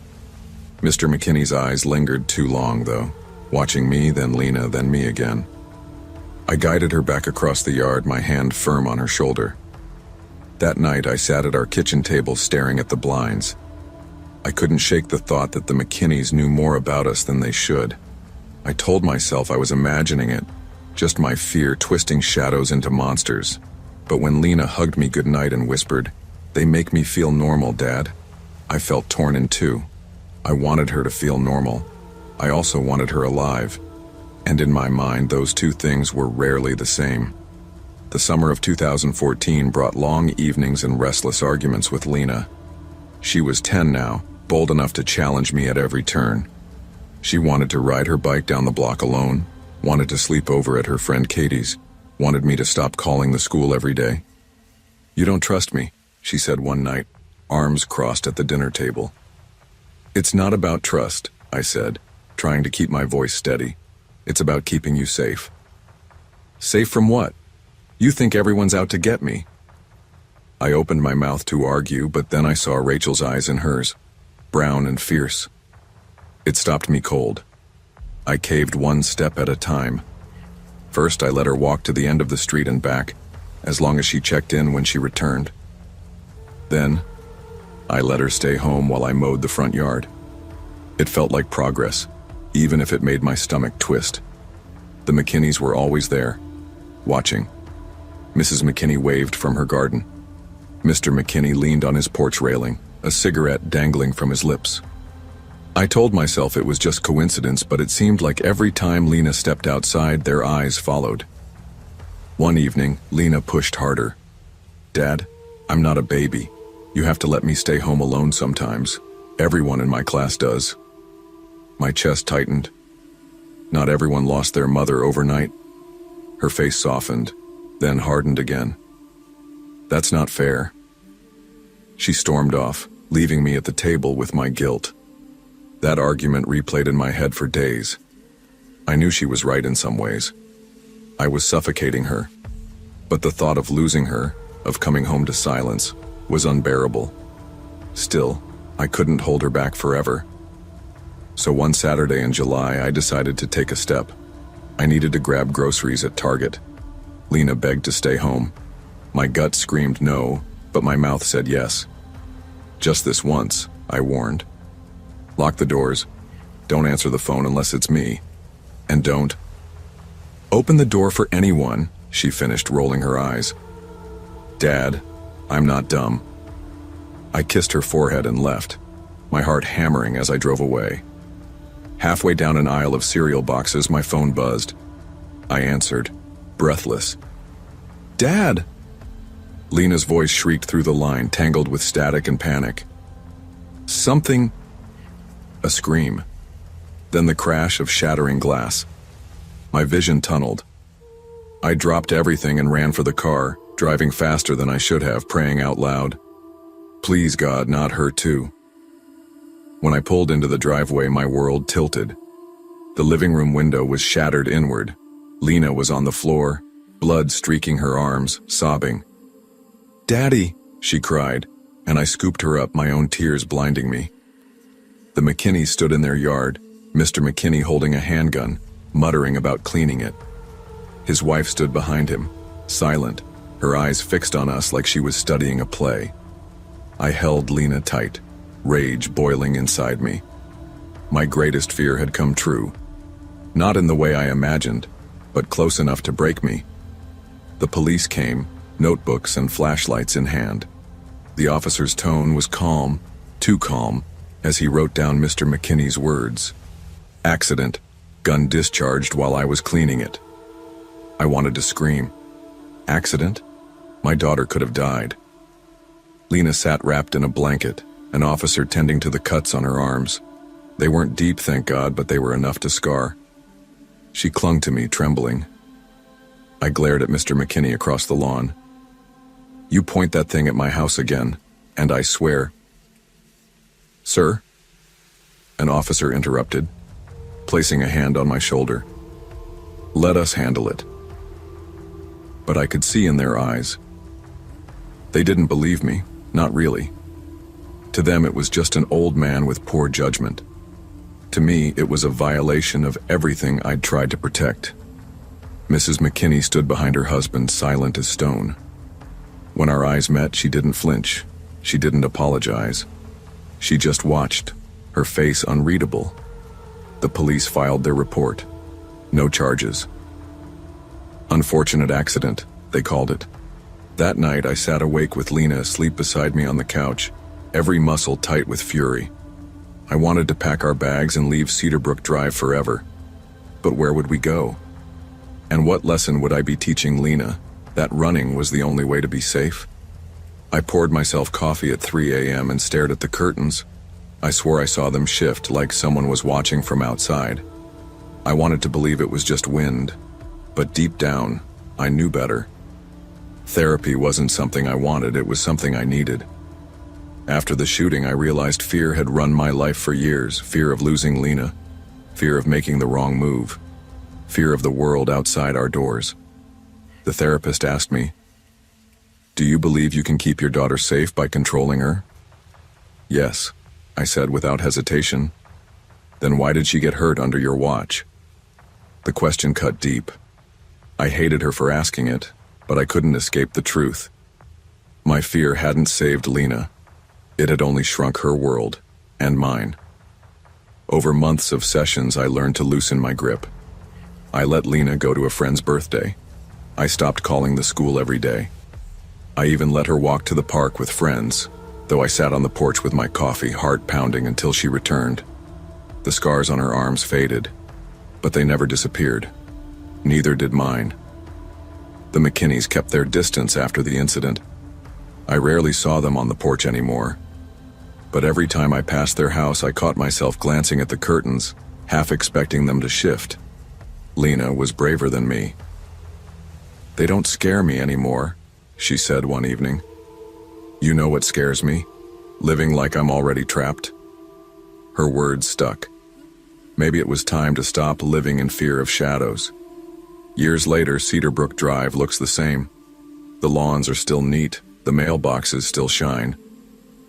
Mr. McKinney's eyes lingered too long, though, watching me, then Lena, then me again. I guided her back across the yard, my hand firm on her shoulder. That night, I sat at our kitchen table staring at the blinds. I couldn't shake the thought that the McKinneys knew more about us than they should. I told myself I was imagining it, just my fear twisting shadows into monsters. But when Lena hugged me goodnight and whispered, "They make me feel normal, Dad," I felt torn in two. I wanted her to feel normal. I also wanted her alive. And in my mind, those two things were rarely the same. The summer of 2014 brought long evenings and restless arguments with Lena. She was 10 now, bold enough to challenge me at every turn. She wanted to ride her bike down the block alone, wanted to sleep over at her friend Katie's, wanted me to stop calling the school every day. "You don't trust me," she said one night, arms crossed at the dinner table. "It's not about trust," I said, trying to keep my voice steady. "It's about keeping you safe." "Safe from what? You think everyone's out to get me." I opened my mouth to argue, but then I saw Rachel's eyes in hers, brown and fierce. It stopped me cold. I caved one step at a time. First, I let her walk to the end of the street and back, as long as she checked in when she returned. Then, I let her stay home while I mowed the front yard. It felt like progress, even if it made my stomach twist. The McKinneys were always there, watching. Mrs. McKinney waved from her garden. Mr. McKinney leaned on his porch railing, a cigarette dangling from his lips. I told myself it was just coincidence, but it seemed like every time Lena stepped outside, their eyes followed. One evening, Lena pushed harder. "Dad, I'm not a baby. You have to let me stay home alone sometimes. Everyone in my class does." My chest tightened. Not everyone lost their mother overnight. Her face softened, then hardened again. "That's not fair." She stormed off, leaving me at the table with my guilt. That argument replayed in my head for days. I knew she was right in some ways. I was suffocating her. But the thought of losing her, of coming home to silence, was unbearable. Still, I couldn't hold her back forever. So one Saturday in July, I decided to take a step. I needed to grab groceries at Target. Lena begged to stay home. My gut screamed no, but my mouth said yes. "Just this once," I warned. "Lock the doors. Don't answer the phone unless it's me. And don't open the door for anyone," she finished, rolling her eyes. "Dad, I'm not dumb." I kissed her forehead and left, my heart hammering as I drove away. Halfway down an aisle of cereal boxes, my phone buzzed. I answered, breathless. "Dad!" Lena's voice shrieked through the line, tangled with static and panic. "Something..." A scream. Then the crash of shattering glass. My vision tunneled. I dropped everything and ran for the car, driving faster than I should have, praying out loud. Please, God, not her too. When I pulled into the driveway, my world tilted. The living room window was shattered inward. Lena was on the floor, blood streaking her arms, sobbing. "Daddy," she cried, and I scooped her up, my own tears blinding me. The McKinneys stood in their yard, Mr. McKinney holding a handgun, muttering about cleaning it. His wife stood behind him, silent, her eyes fixed on us like she was studying a play. I held Lena tight, rage boiling inside me. My greatest fear had come true. Not in the way I imagined, but close enough to break me. The police came, notebooks and flashlights in hand. The officer's tone was calm, too calm, as he wrote down Mr. McKinney's words. Accident, gun discharged while I was cleaning it. I wanted to scream. Accident? My daughter could have died. Lena sat wrapped in a blanket, an officer tending to the cuts on her arms. They weren't deep, thank God, but they were enough to scar. She clung to me, trembling. I glared at Mr. McKinney across the lawn. You point that thing at my house again, and I swear. Sir? An officer interrupted, placing a hand on my shoulder. Let us handle it. But I could see in their eyes. They didn't believe me, not really. To them it was just an old man with poor judgment. To me, it was a violation of everything I'd tried to protect. Mrs. McKinney stood behind her husband, silent as stone. When our eyes met, she didn't flinch. She didn't apologize. She just watched, her face unreadable. The police filed their report. No charges. Unfortunate accident, they called it. That night, I sat awake with Lena asleep beside me on the couch, every muscle tight with fury. I wanted to pack our bags and leave Cedarbrook Drive forever. But where would we go? And what lesson would I be teaching Lena? That running was the only way to be safe? I poured myself coffee at 3 a.m. and stared at the curtains. I swore I saw them shift like someone was watching from outside. I wanted to believe it was just wind, but deep down, I knew better. Therapy wasn't something I wanted, it was something I needed. After the shooting, I realized fear had run my life for years. Fear of losing Lena, fear of making the wrong move, fear of the world outside our doors. The therapist asked me, "Do you believe you can keep your daughter safe by controlling her?" "Yes," I said without hesitation. "Then why did she get hurt under your watch?" The question cut deep. I hated her for asking it, but I couldn't escape the truth. My fear hadn't saved Lena. It had only shrunk her world, and mine. Over months of sessions, I learned to loosen my grip. I let Lena go to a friend's birthday. I stopped calling the school every day. I even let her walk to the park with friends, though I sat on the porch with my coffee, heart pounding until she returned. The scars on her arms faded, but they never disappeared. Neither did mine. The McKinneys kept their distance after the incident. I rarely saw them on the porch anymore. But every time I passed their house, I caught myself glancing at the curtains, half expecting them to shift. Lena was braver than me. "They don't scare me anymore," she said one evening. "You know what scares me? Living like I'm already trapped." Her words stuck. Maybe it was time to stop living in fear of shadows. Years later, Cedarbrook Drive looks the same. The lawns are still neat, the mailboxes still shine.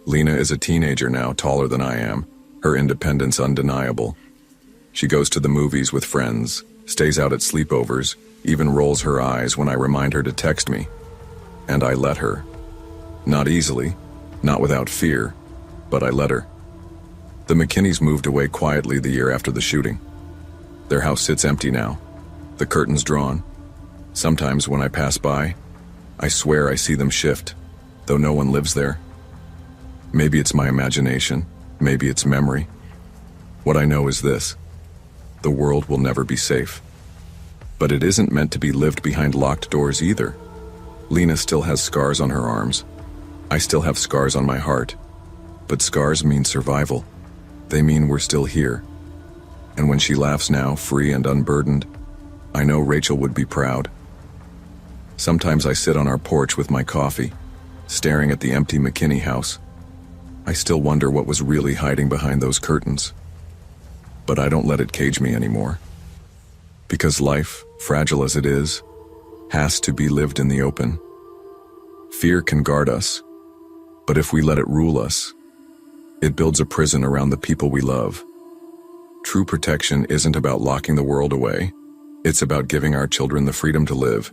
Lena is a teenager now, taller than I am, her independence undeniable. She goes to the movies with friends, stays out at sleepovers, even rolls her eyes when I remind her to text me. And I let her. Not easily, not without fear, but I let her. The McKinneys moved away quietly the year after the shooting. Their house sits empty now, the curtains drawn. Sometimes when I pass by, I swear I see them shift, though no one lives there. Maybe it's my imagination, maybe it's memory. What I know is this: the world will never be safe. But it isn't meant to be lived behind locked doors either. Lena still has scars on her arms. I still have scars on my heart. But scars mean survival. They mean we're still here. And when she laughs now, free and unburdened, I know Rachel would be proud. Sometimes I sit on our porch with my coffee, staring at the empty McKinney house. I still wonder what was really hiding behind those curtains. But I don't let it cage me anymore. Because life, fragile as it is, has to be lived in the open. Fear can guard us, but if we let it rule us, it builds a prison around the people we love. True protection isn't about locking the world away. It's about giving our children the freedom to live,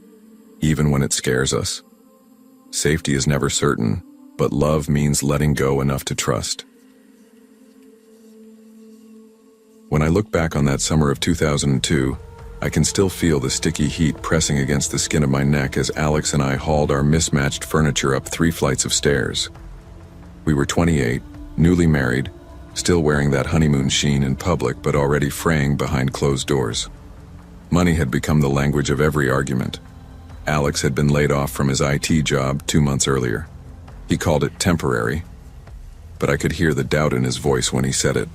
even when it scares us. Safety is never certain, but love means letting go enough to trust. When I look back on that summer of 2002, I can still feel the sticky heat pressing against the skin of my neck as Alex and I hauled our mismatched furniture up 3 flights of stairs. We were 28, newly married, still wearing that honeymoon sheen in public but already fraying behind closed doors. Money had become the language of every argument. Alex had been laid off from his IT job 2 months earlier. He called it temporary, but I could hear the doubt in his voice when he said it.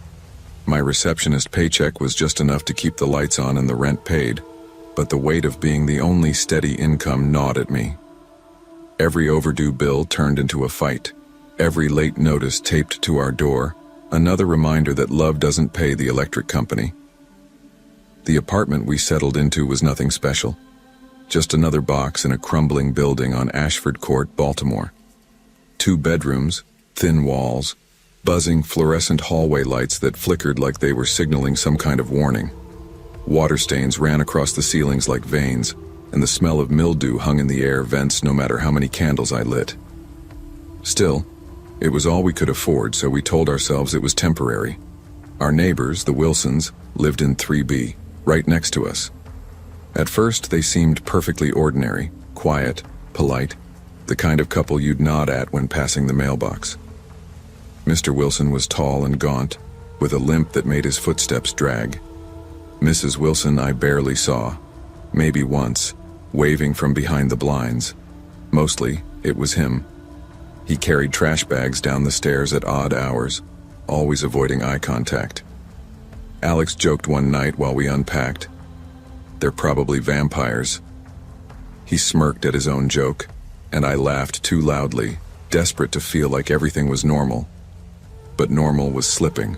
My receptionist paycheck was just enough to keep the lights on and the rent paid, but the weight of being the only steady income gnawed at me. Every overdue bill turned into a fight. Every late notice taped to our door, another reminder that love doesn't pay the electric company. The apartment we settled into was nothing special. Just another box in a crumbling building on Ashford Court, Baltimore. 2 bedrooms, thin walls, buzzing fluorescent hallway lights that flickered like they were signaling some kind of warning. Water stains ran across the ceilings like veins, and the smell of mildew hung in the air vents no matter how many candles I lit. Still, it was all we could afford, so we told ourselves it was temporary. Our neighbors, the Wilsons, lived in 3B, right next to us. At first, they seemed perfectly ordinary, quiet, polite, the kind of couple you'd nod at when passing the mailbox. Mr. Wilson was tall and gaunt, with a limp that made his footsteps drag. Mrs. Wilson I barely saw, maybe once, waving from behind the blinds. Mostly, it was him. He carried trash bags down the stairs at odd hours, always avoiding eye contact. Alex joked one night while we unpacked, "They're probably vampires." He smirked at his own joke, and I laughed too loudly, desperate to feel like everything was normal. But normal was slipping.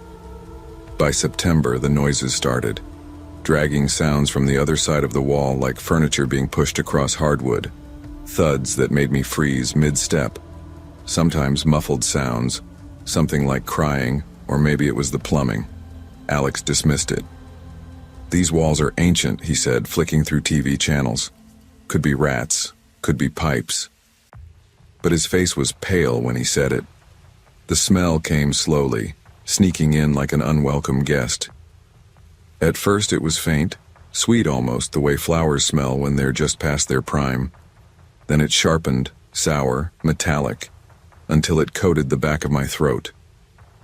By September, the noises started, dragging sounds from the other side of the wall like furniture being pushed across hardwood, thuds that made me freeze mid-step, sometimes muffled sounds, something like crying, or maybe it was the plumbing. Alex dismissed it. "These walls are ancient," he said, flicking through TV channels. "Could be rats, could be pipes." But his face was pale when he said it. The smell came slowly, sneaking in like an unwelcome guest. At first it was faint, sweet almost, the way flowers smell when they're just past their prime. Then it sharpened, sour, metallic, until it coated the back of my throat.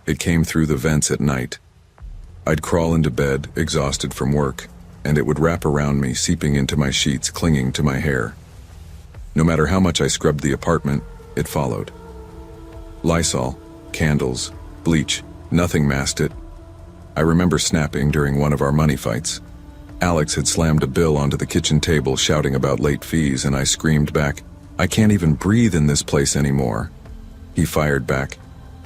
It came through the vents at night. I'd crawl into bed, exhausted from work, and it would wrap around me, seeping into my sheets, clinging to my hair. No matter how much I scrubbed the apartment, it followed. Lysol, candles, bleach, nothing masked it. I remember snapping during one of our money fights. Alex had slammed a bill onto the kitchen table, shouting about late fees, and I screamed back, "I can't even breathe in this place anymore." He fired back,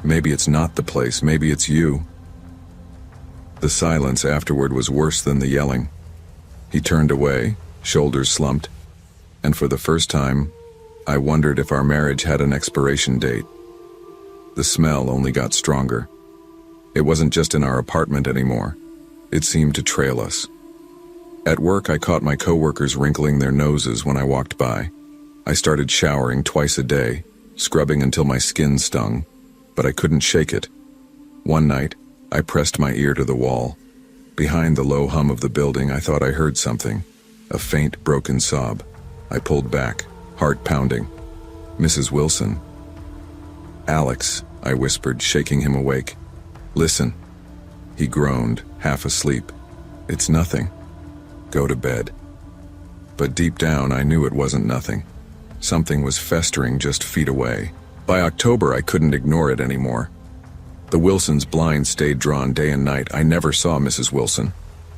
"Maybe it's not the place, maybe it's you." The silence afterward was worse than the yelling. He turned away, shoulders slumped, and for the first time, I wondered if our marriage had an expiration date. The smell only got stronger. It wasn't just in our apartment anymore. It seemed to trail us. At work, I caught my coworkers wrinkling their noses when I walked by. I started showering twice a day, scrubbing until my skin stung, but I couldn't shake it. One night, I pressed my ear to the wall. Behind the low hum of the building, I thought I heard something, a faint, broken sob. I pulled back, heart pounding. "Mrs. Wilson." "Alex," I whispered, shaking him awake. "Listen." He groaned, half asleep. "It's nothing. Go to bed." But deep down, I knew it wasn't nothing. Something was festering just feet away. By October, I couldn't ignore it anymore. The Wilsons' blinds stayed drawn day and night. I never saw Mrs. Wilson,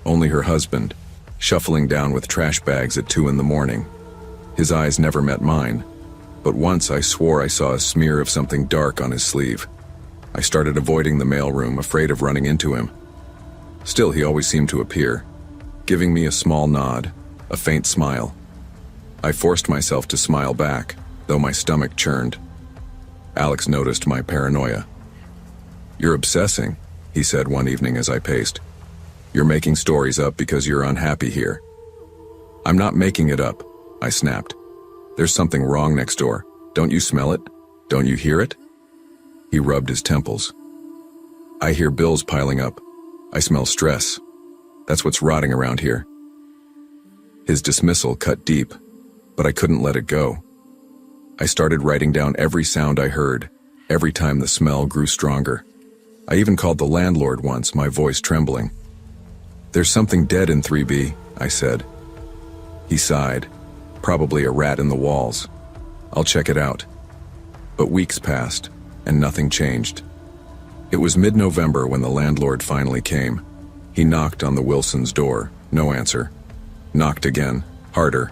only her husband, shuffling down with trash bags at 2 a.m. His eyes never met mine, but once I swore I saw a smear of something dark on his sleeve. I started avoiding the mailroom, afraid of running into him. Still, he always seemed to appear, giving me a small nod, a faint smile. I forced myself to smile back, though my stomach churned. Alex noticed my paranoia. "You're obsessing," he said one evening as I paced. "You're making stories up because you're unhappy here." "I'm not making it up," I snapped. "There's something wrong next door. Don't you smell it? Don't you hear it?" He rubbed his temples. "I hear bills piling up. I smell stress. That's what's rotting around here." His dismissal cut deep, but I couldn't let it go. I started writing down every sound I heard, every time the smell grew stronger. I even called the landlord once, my voice trembling. "There's something dead in 3B, I said, He sighed. Probably a rat in the walls. I'll check it out. But weeks passed, and nothing changed. It was mid-November when the landlord finally came. He knocked on the Wilsons' door. No answer. Knocked again, harder.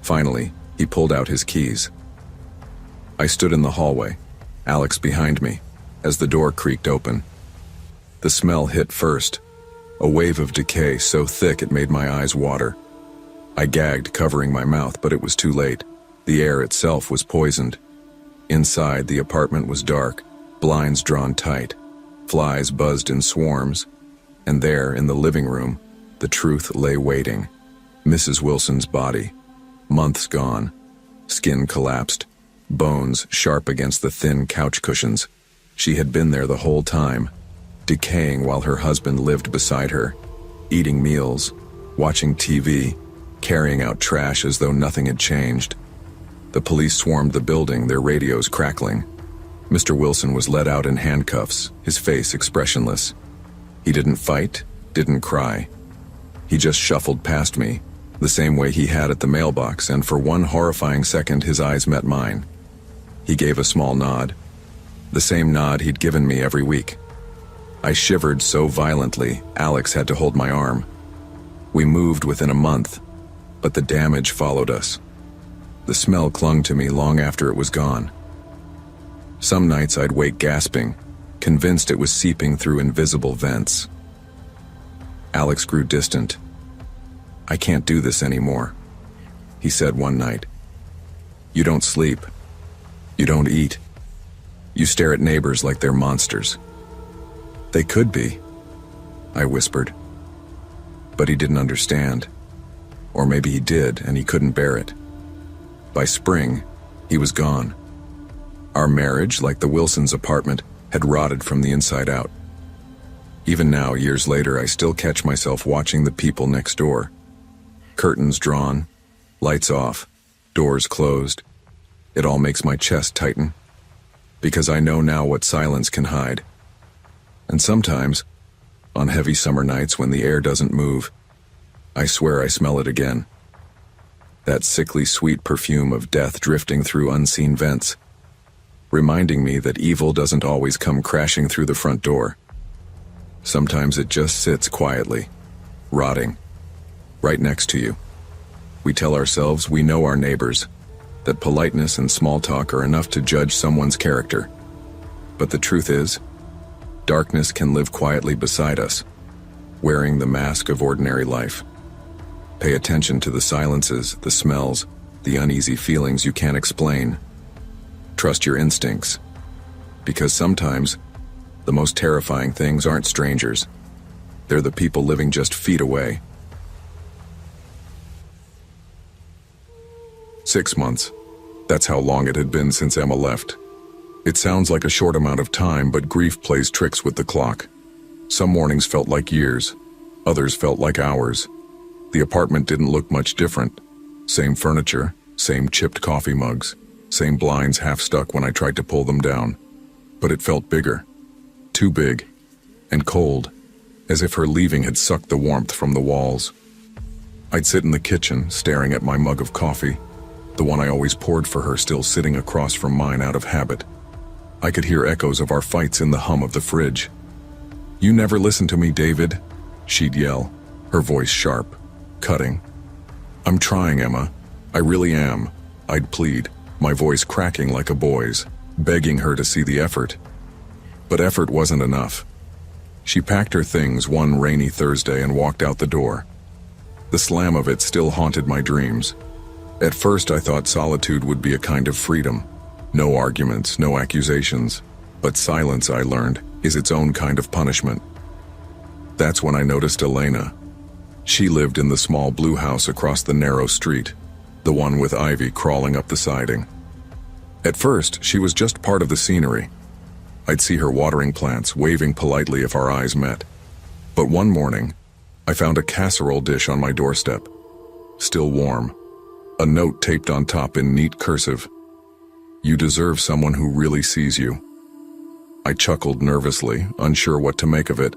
Finally, he pulled out his keys. I stood in the hallway, Alex behind me, as the door creaked open. The smell hit first, a wave of decay so thick it made my eyes water. I gagged, covering my mouth, but it was too late. The air itself was poisoned. Inside, the apartment was dark, blinds drawn tight. Flies buzzed in swarms. And there, in the living room, the truth lay waiting. Mrs. Wilson's body. Months gone. Skin collapsed. Bones sharp against the thin couch cushions. She had been there the whole time, decaying while her husband lived beside her, eating meals, watching TV, carrying out trash as though nothing had changed. The police swarmed the building, their radios crackling. Mr. Wilson was led out in handcuffs, his face expressionless. He didn't fight, didn't cry. He just shuffled past me, the same way he had at the mailbox, and for one horrifying second his eyes met mine. He gave a small nod, the same nod he'd given me every week. I shivered so violently, Alex had to hold my arm. We moved within a month, but the damage followed us. The smell clung to me long after it was gone. Some nights I'd wake gasping, convinced it was seeping through invisible vents. Alex grew distant. "I can't do this anymore," he said one night. "You don't sleep. You don't eat. You stare at neighbors like they're monsters." "They could be," I whispered. But he didn't understand. Or maybe he did, and he couldn't bear it. By spring, he was gone. Our marriage, like the Wilsons' apartment, had rotted from the inside out. Even now, years later, I still catch myself watching the people next door. Curtains drawn, lights off, doors closed. It all makes my chest tighten, because I know now what silence can hide. And sometimes, on heavy summer nights when the air doesn't move, I swear I smell it again. That sickly sweet perfume of death drifting through unseen vents, reminding me that evil doesn't always come crashing through the front door. Sometimes it just sits quietly, rotting, right next to you. We tell ourselves we know our neighbors, that politeness and small talk are enough to judge someone's character. But the truth is, darkness can live quietly beside us, wearing the mask of ordinary life. Pay attention to the silences, the smells, the uneasy feelings you can't explain. Trust your instincts, because sometimes the most terrifying things aren't strangers. They're the people living just feet away. 6 months. That's how long it had been since Emma left. It sounds like a short amount of time, but grief plays tricks with the clock. Some mornings felt like years, others felt like hours. The apartment didn't look much different. Same furniture, same chipped coffee mugs, same blinds half stuck when I tried to pull them down. But it felt bigger. Too big. And cold, as if her leaving had sucked the warmth from the walls. I'd sit in the kitchen, staring at my mug of coffee, the one I always poured for her still sitting across from mine out of habit. I could hear echoes of our fights in the hum of the fridge. "You never listen to me, David," she'd yell, her voice sharp, cutting. "I'm trying, Emma. I really am," I'd plead, my voice cracking like a boy's, begging her to see the effort. But effort wasn't enough. She packed her things one rainy Thursday and walked out the door. The slam of it still haunted my dreams. At first I thought solitude would be a kind of freedom. No arguments, no accusations. But silence, I learned, is its own kind of punishment. That's when I noticed Elena. She lived in the small blue house across the narrow street, the one with ivy crawling up the siding. At first, she was just part of the scenery. I'd see her watering plants, waving politely if our eyes met. But one morning, I found a casserole dish on my doorstep, still warm. A note taped on top in neat cursive. "You deserve someone who really sees you." I chuckled nervously, unsure what to make of it,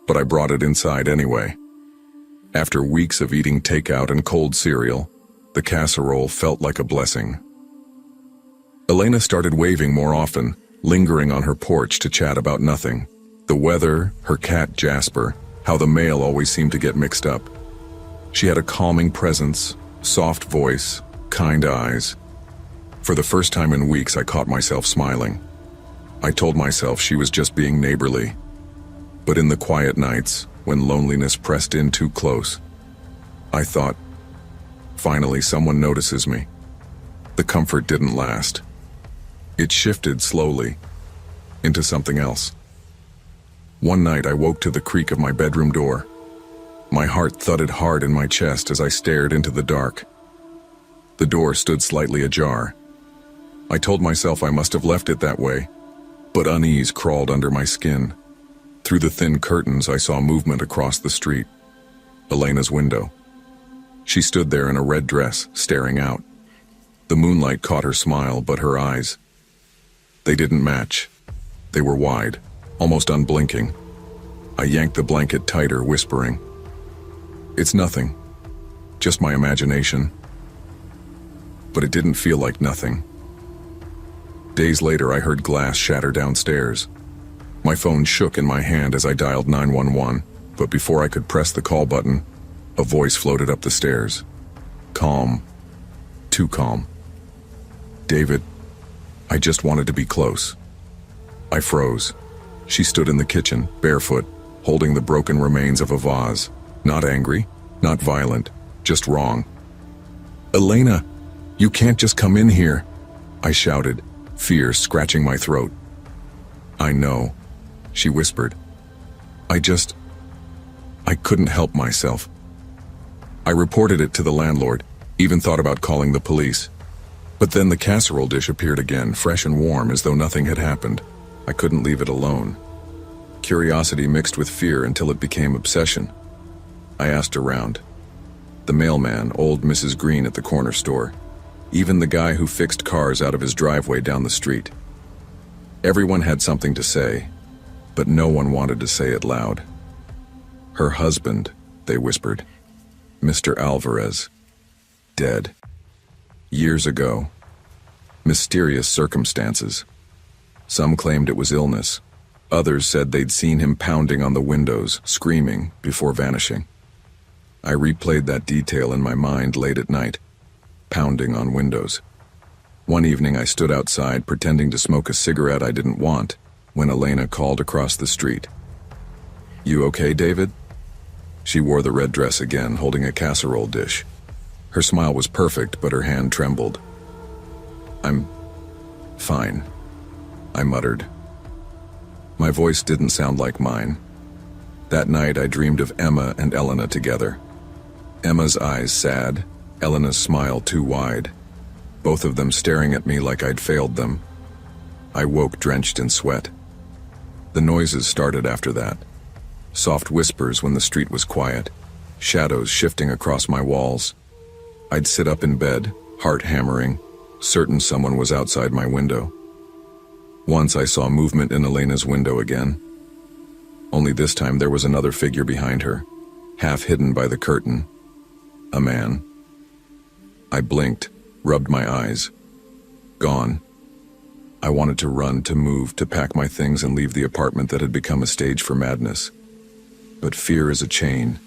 but I brought it inside anyway. After weeks of eating takeout and cold cereal, the casserole felt like a blessing. Elena started waving more often, lingering on her porch to chat about nothing. The weather, her cat Jasper, how the mail always seemed to get mixed up. She had a calming presence, soft voice, kind eyes. For the first time in weeks, I caught myself smiling. I told myself she was just being neighborly. But in the quiet nights, when loneliness pressed in too close, I thought, finally someone notices me. The comfort didn't last. It shifted slowly into something else. One night I woke to the creak of my bedroom door. My heart thudded hard in my chest as I stared into the dark. The door stood slightly ajar. I told myself I must have left it that way, but unease crawled under my skin. Through the thin curtains I saw movement across the street. Elena's window. She stood there in a red dress, staring out. The moonlight caught her smile, but her eyes, they didn't match. They were wide, almost unblinking. I yanked the blanket tighter, whispering, "It's nothing. Just my imagination." But it didn't feel like nothing. Days later, I heard glass shatter downstairs. My phone shook in my hand as I dialed 911, but before I could press the call button, a voice floated up the stairs. Calm. Too calm. "David, I just wanted to be close." I froze. She stood in the kitchen, barefoot, holding the broken remains of a vase. Not angry, not violent, just wrong. "Elena, you can't just come in here," I shouted, fear scratching my throat. "I know," she whispered. I couldn't help myself." I reported it to the landlord, even thought about calling the police. But then the casserole dish appeared again, fresh and warm, as though nothing had happened. I couldn't leave it alone. Curiosity mixed with fear until it became obsession. I asked around. The mailman, old Mrs. Green at the corner store, even the guy who fixed cars out of his driveway down the street. Everyone had something to say, but no one wanted to say it loud. "Her husband," they whispered. "Mr. Alvarez. Dead. Years ago. Mysterious circumstances. Some claimed it was illness. Others said they'd seen him pounding on the windows, screaming, before vanishing. I replayed that detail in my mind late at night, pounding on windows. One evening I stood outside pretending to smoke a cigarette I didn't want when Elena called across the street. "You okay, David?" She wore the red dress again, holding a casserole dish. Her smile was perfect, but her hand trembled. "I'm fine," I muttered. My voice didn't sound like mine. That night I dreamed of Emma and Elena together. Emma's eyes sad, Elena's smile too wide, both of them staring at me like I'd failed them. I woke drenched in sweat. The noises started after that. Soft whispers when the street was quiet, shadows shifting across my walls. I'd sit up in bed, heart hammering, certain someone was outside my window. Once I saw movement in Elena's window again. Only this time there was another figure behind her, half hidden by the curtain. A man. I blinked, rubbed my eyes. Gone. I wanted to run, to move, to pack my things and leave the apartment that had become a stage for madness. But fear is a chain,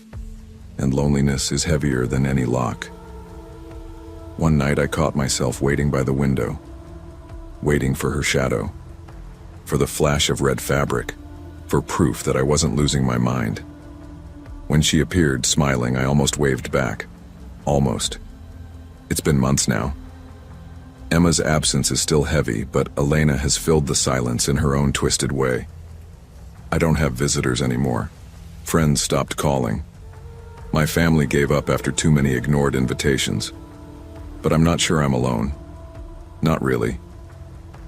and loneliness is heavier than any lock. One night I caught myself waiting by the window, waiting for her shadow, for the flash of red fabric, for proof that I wasn't losing my mind. When she appeared, smiling, I almost waved back. Almost. It's been months now. Emma's absence is still heavy, but Elena has filled the silence in her own twisted way. I don't have visitors anymore. Friends stopped calling. My family gave up after too many ignored invitations. But I'm not sure I'm alone. Not really.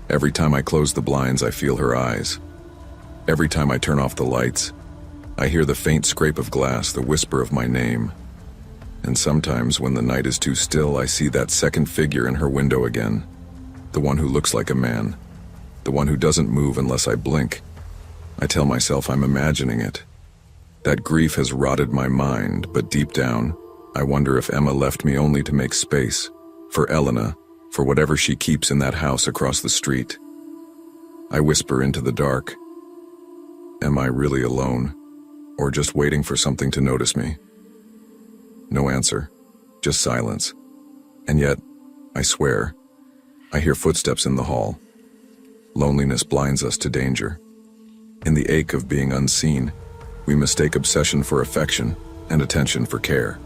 Every time I close the blinds, I feel her eyes. Every time I turn off the lights, I hear the faint scrape of glass, the whisper of my name. And sometimes when the night is too still, I see that second figure in her window again. The one who looks like a man. The one who doesn't move unless I blink. I tell myself I'm imagining it. That grief has rotted my mind, but deep down, I wonder if Emma left me only to make space for Elena, for whatever she keeps in that house across the street. I whisper into the dark. Am I really alone, or just waiting for something to notice me? No answer, just silence. And yet, I swear, I hear footsteps in the hall. Loneliness blinds us to danger. In the ache of being unseen, we mistake obsession for affection and attention for care.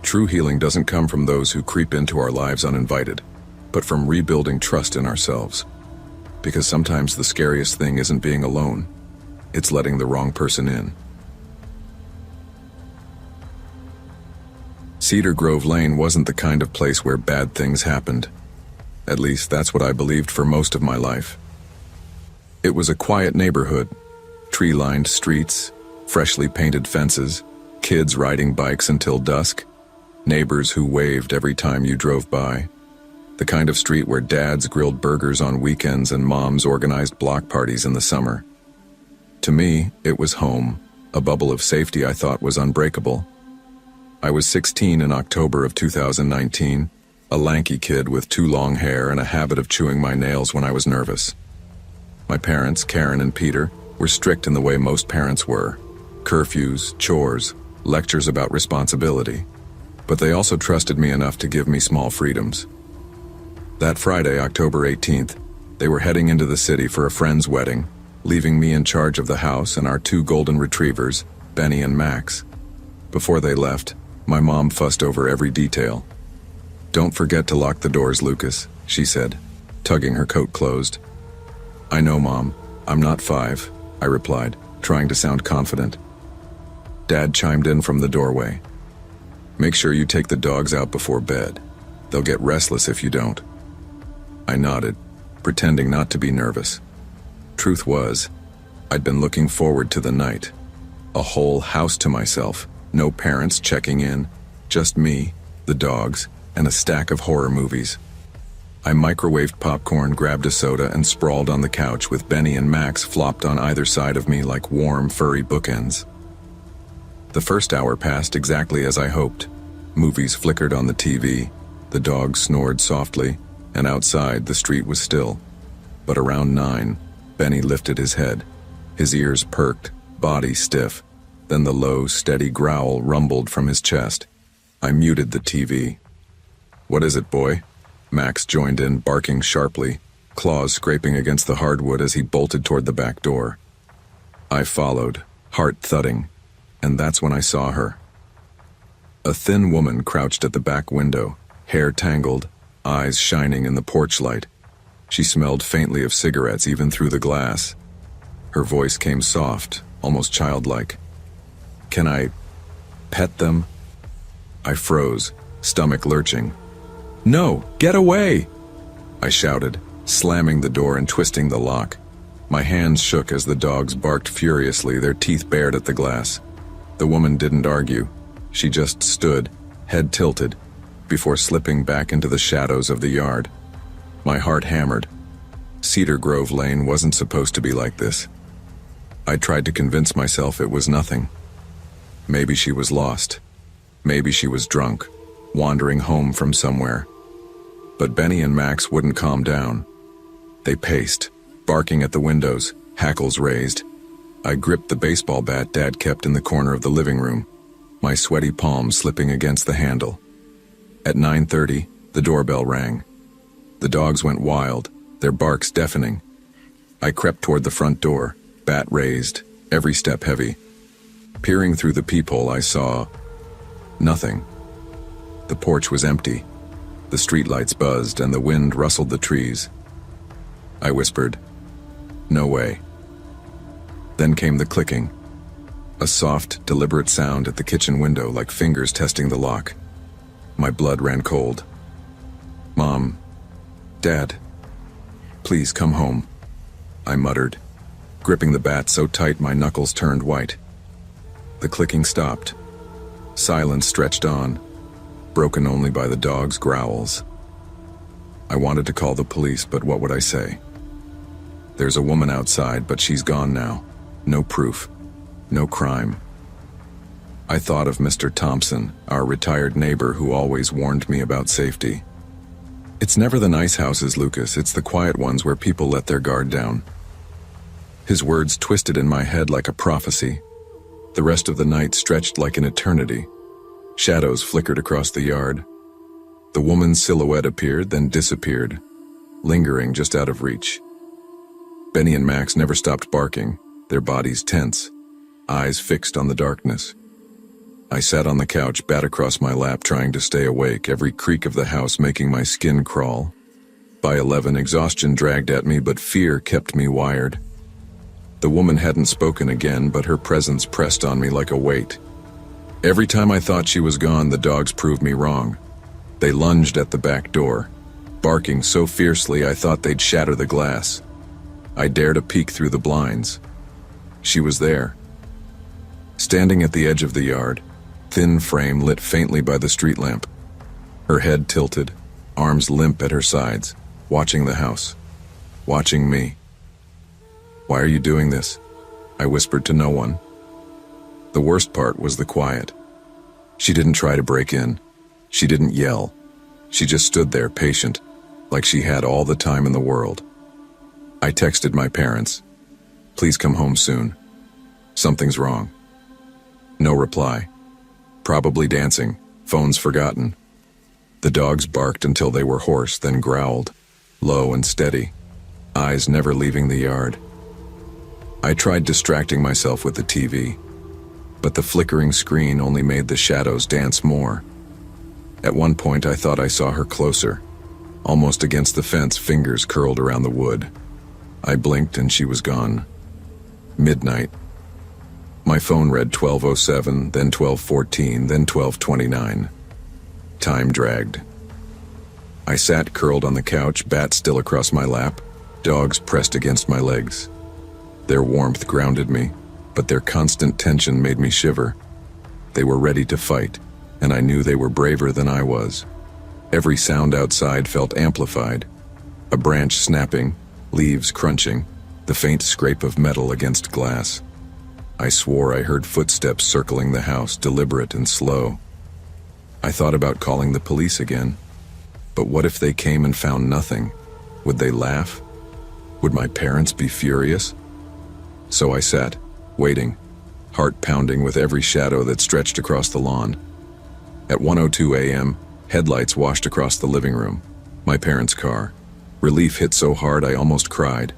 True healing doesn't come from those who creep into our lives uninvited, but from rebuilding trust in ourselves. Because sometimes the scariest thing isn't being alone, it's letting the wrong person in. Cedar Grove Lane wasn't the kind of place where bad things happened. At least that's what I believed for most of my life. It was a quiet neighborhood, tree-lined streets, freshly painted fences, kids riding bikes until dusk, neighbors who waved every time you drove by. The kind of street where dads grilled burgers on weekends and moms organized block parties in the summer. To me, it was home, a bubble of safety I thought was unbreakable. I was 16 in October of 2019, a lanky kid with too long hair and a habit of chewing my nails when I was nervous. My parents, Karen and Peter, were strict in the way most parents were. Curfews, chores, lectures about responsibility. But they also trusted me enough to give me small freedoms. That Friday, October 18th, they were heading into the city for a friend's wedding, leaving me in charge of the house and our 2 golden retrievers, Benny and Max. Before they left, my mom fussed over every detail. "Don't forget to lock the doors, Lucas," she said, tugging her coat closed. "I know, Mom. I'm not 5, I replied, trying to sound confident. Dad chimed in from the doorway. "Make sure you take the dogs out before bed. They'll get restless if you don't." I nodded, pretending not to be nervous. Truth was, I'd been looking forward to the night. A whole house to myself, no parents checking in, just me, the dogs, and a stack of horror movies. I microwaved popcorn, grabbed a soda, and sprawled on the couch with Benny and Max flopped on either side of me like warm, furry bookends. The first hour passed exactly as I hoped. Movies flickered on the TV, the dogs snored softly, and outside the street was still. But around 9, Benny lifted his head. His ears perked, body stiff. Then the low, steady growl rumbled from his chest. I muted the TV. "What is it, boy?" Max joined in, barking sharply, claws scraping against the hardwood as he bolted toward the back door. I followed, heart thudding, and that's when I saw her. A thin woman crouched at the back window, hair tangled, eyes shining in the porch light. She smelled faintly of cigarettes even through the glass. Her voice came soft, almost childlike. "Can I pet them?" I froze, stomach lurching. "No, get away!" I shouted, slamming the door and twisting the lock. My hands shook as the dogs barked furiously, their teeth bared at the glass. The woman didn't argue. She just stood, head tilted, before slipping back into the shadows of the yard. My heart hammered. Cedar Grove Lane wasn't supposed to be like this. I tried to convince myself it was nothing. Maybe she was lost. Maybe she was drunk, wandering home from somewhere. But Benny and Max wouldn't calm down. They paced, barking at the windows, hackles raised. I gripped the baseball bat Dad kept in the corner of the living room, my sweaty palm slipping against the handle. At 9:30, the doorbell rang. The dogs went wild, their barks deafening. I crept toward the front door, bat raised, every step heavy. Peering through the peephole, I saw nothing. The porch was empty. The streetlights buzzed and the wind rustled the trees. I whispered, "No way." Then came the clicking. A soft, deliberate sound at the kitchen window, like fingers testing the lock. My blood ran cold. "Mom, Dad, please come home," I muttered, gripping the bat so tight my knuckles turned white. The clicking stopped. Silence stretched on, broken only by the dogs' growls. I wanted to call the police, but what would I say? There's a woman outside, but she's gone now. No proof. no crime. I thought of Mr. Thompson, our retired neighbor who always warned me about safety. It's never the nice houses, Lucas, it's the quiet ones where people let their guard down. His words twisted in my head like a prophecy. The rest of the night stretched like an eternity. Shadows flickered across the yard. The woman's silhouette appeared, then disappeared, lingering just out of reach. Benny and Max never stopped barking, their bodies tense, eyes fixed on the darkness. I sat on the couch, bat across my lap, trying to stay awake, every creak of the house making my skin crawl. By 11, exhaustion dragged at me, but fear kept me wired. The woman hadn't spoken again, but her presence pressed on me like a weight. Every time I thought she was gone, the dogs proved me wrong. They lunged at the back door, barking so fiercely I thought they'd shatter the glass. I dared a peek through the blinds. She was there. Standing at the edge of the yard, thin frame lit faintly by the street lamp. Her head tilted, arms limp at her sides, watching the house, watching me. "Why are you doing this?" I whispered to no one. The worst part was the quiet. She didn't try to break in. She didn't yell. She just stood there, patient, like she had all the time in the world. I texted my parents, "Please come home soon. Something's wrong." No reply. Probably dancing, phones forgotten. The dogs barked until they were hoarse, then growled, low and steady, eyes never leaving the yard. I tried distracting myself with the TV, but the flickering screen only made the shadows dance more. At one point I thought I saw her closer, almost against the fence, fingers curled around the wood. I blinked and she was gone. Midnight. My phone read 12:07, then 12:14, then 12:29. Time dragged. I sat curled on the couch, bat still across my lap, dogs pressed against my legs. Their warmth grounded me, but their constant tension made me shiver. They were ready to fight, and I knew they were braver than I was. Every sound outside felt amplified. A branch snapping, leaves crunching, the faint scrape of metal against glass. I swore I heard footsteps circling the house, deliberate and slow. I thought about calling the police again. But what if they came and found nothing? Would they laugh? Would my parents be furious? So I sat, waiting, heart pounding with every shadow that stretched across the lawn. At 1:02 a.m., headlights washed across the living room, my parents' car. Relief hit so hard I almost cried.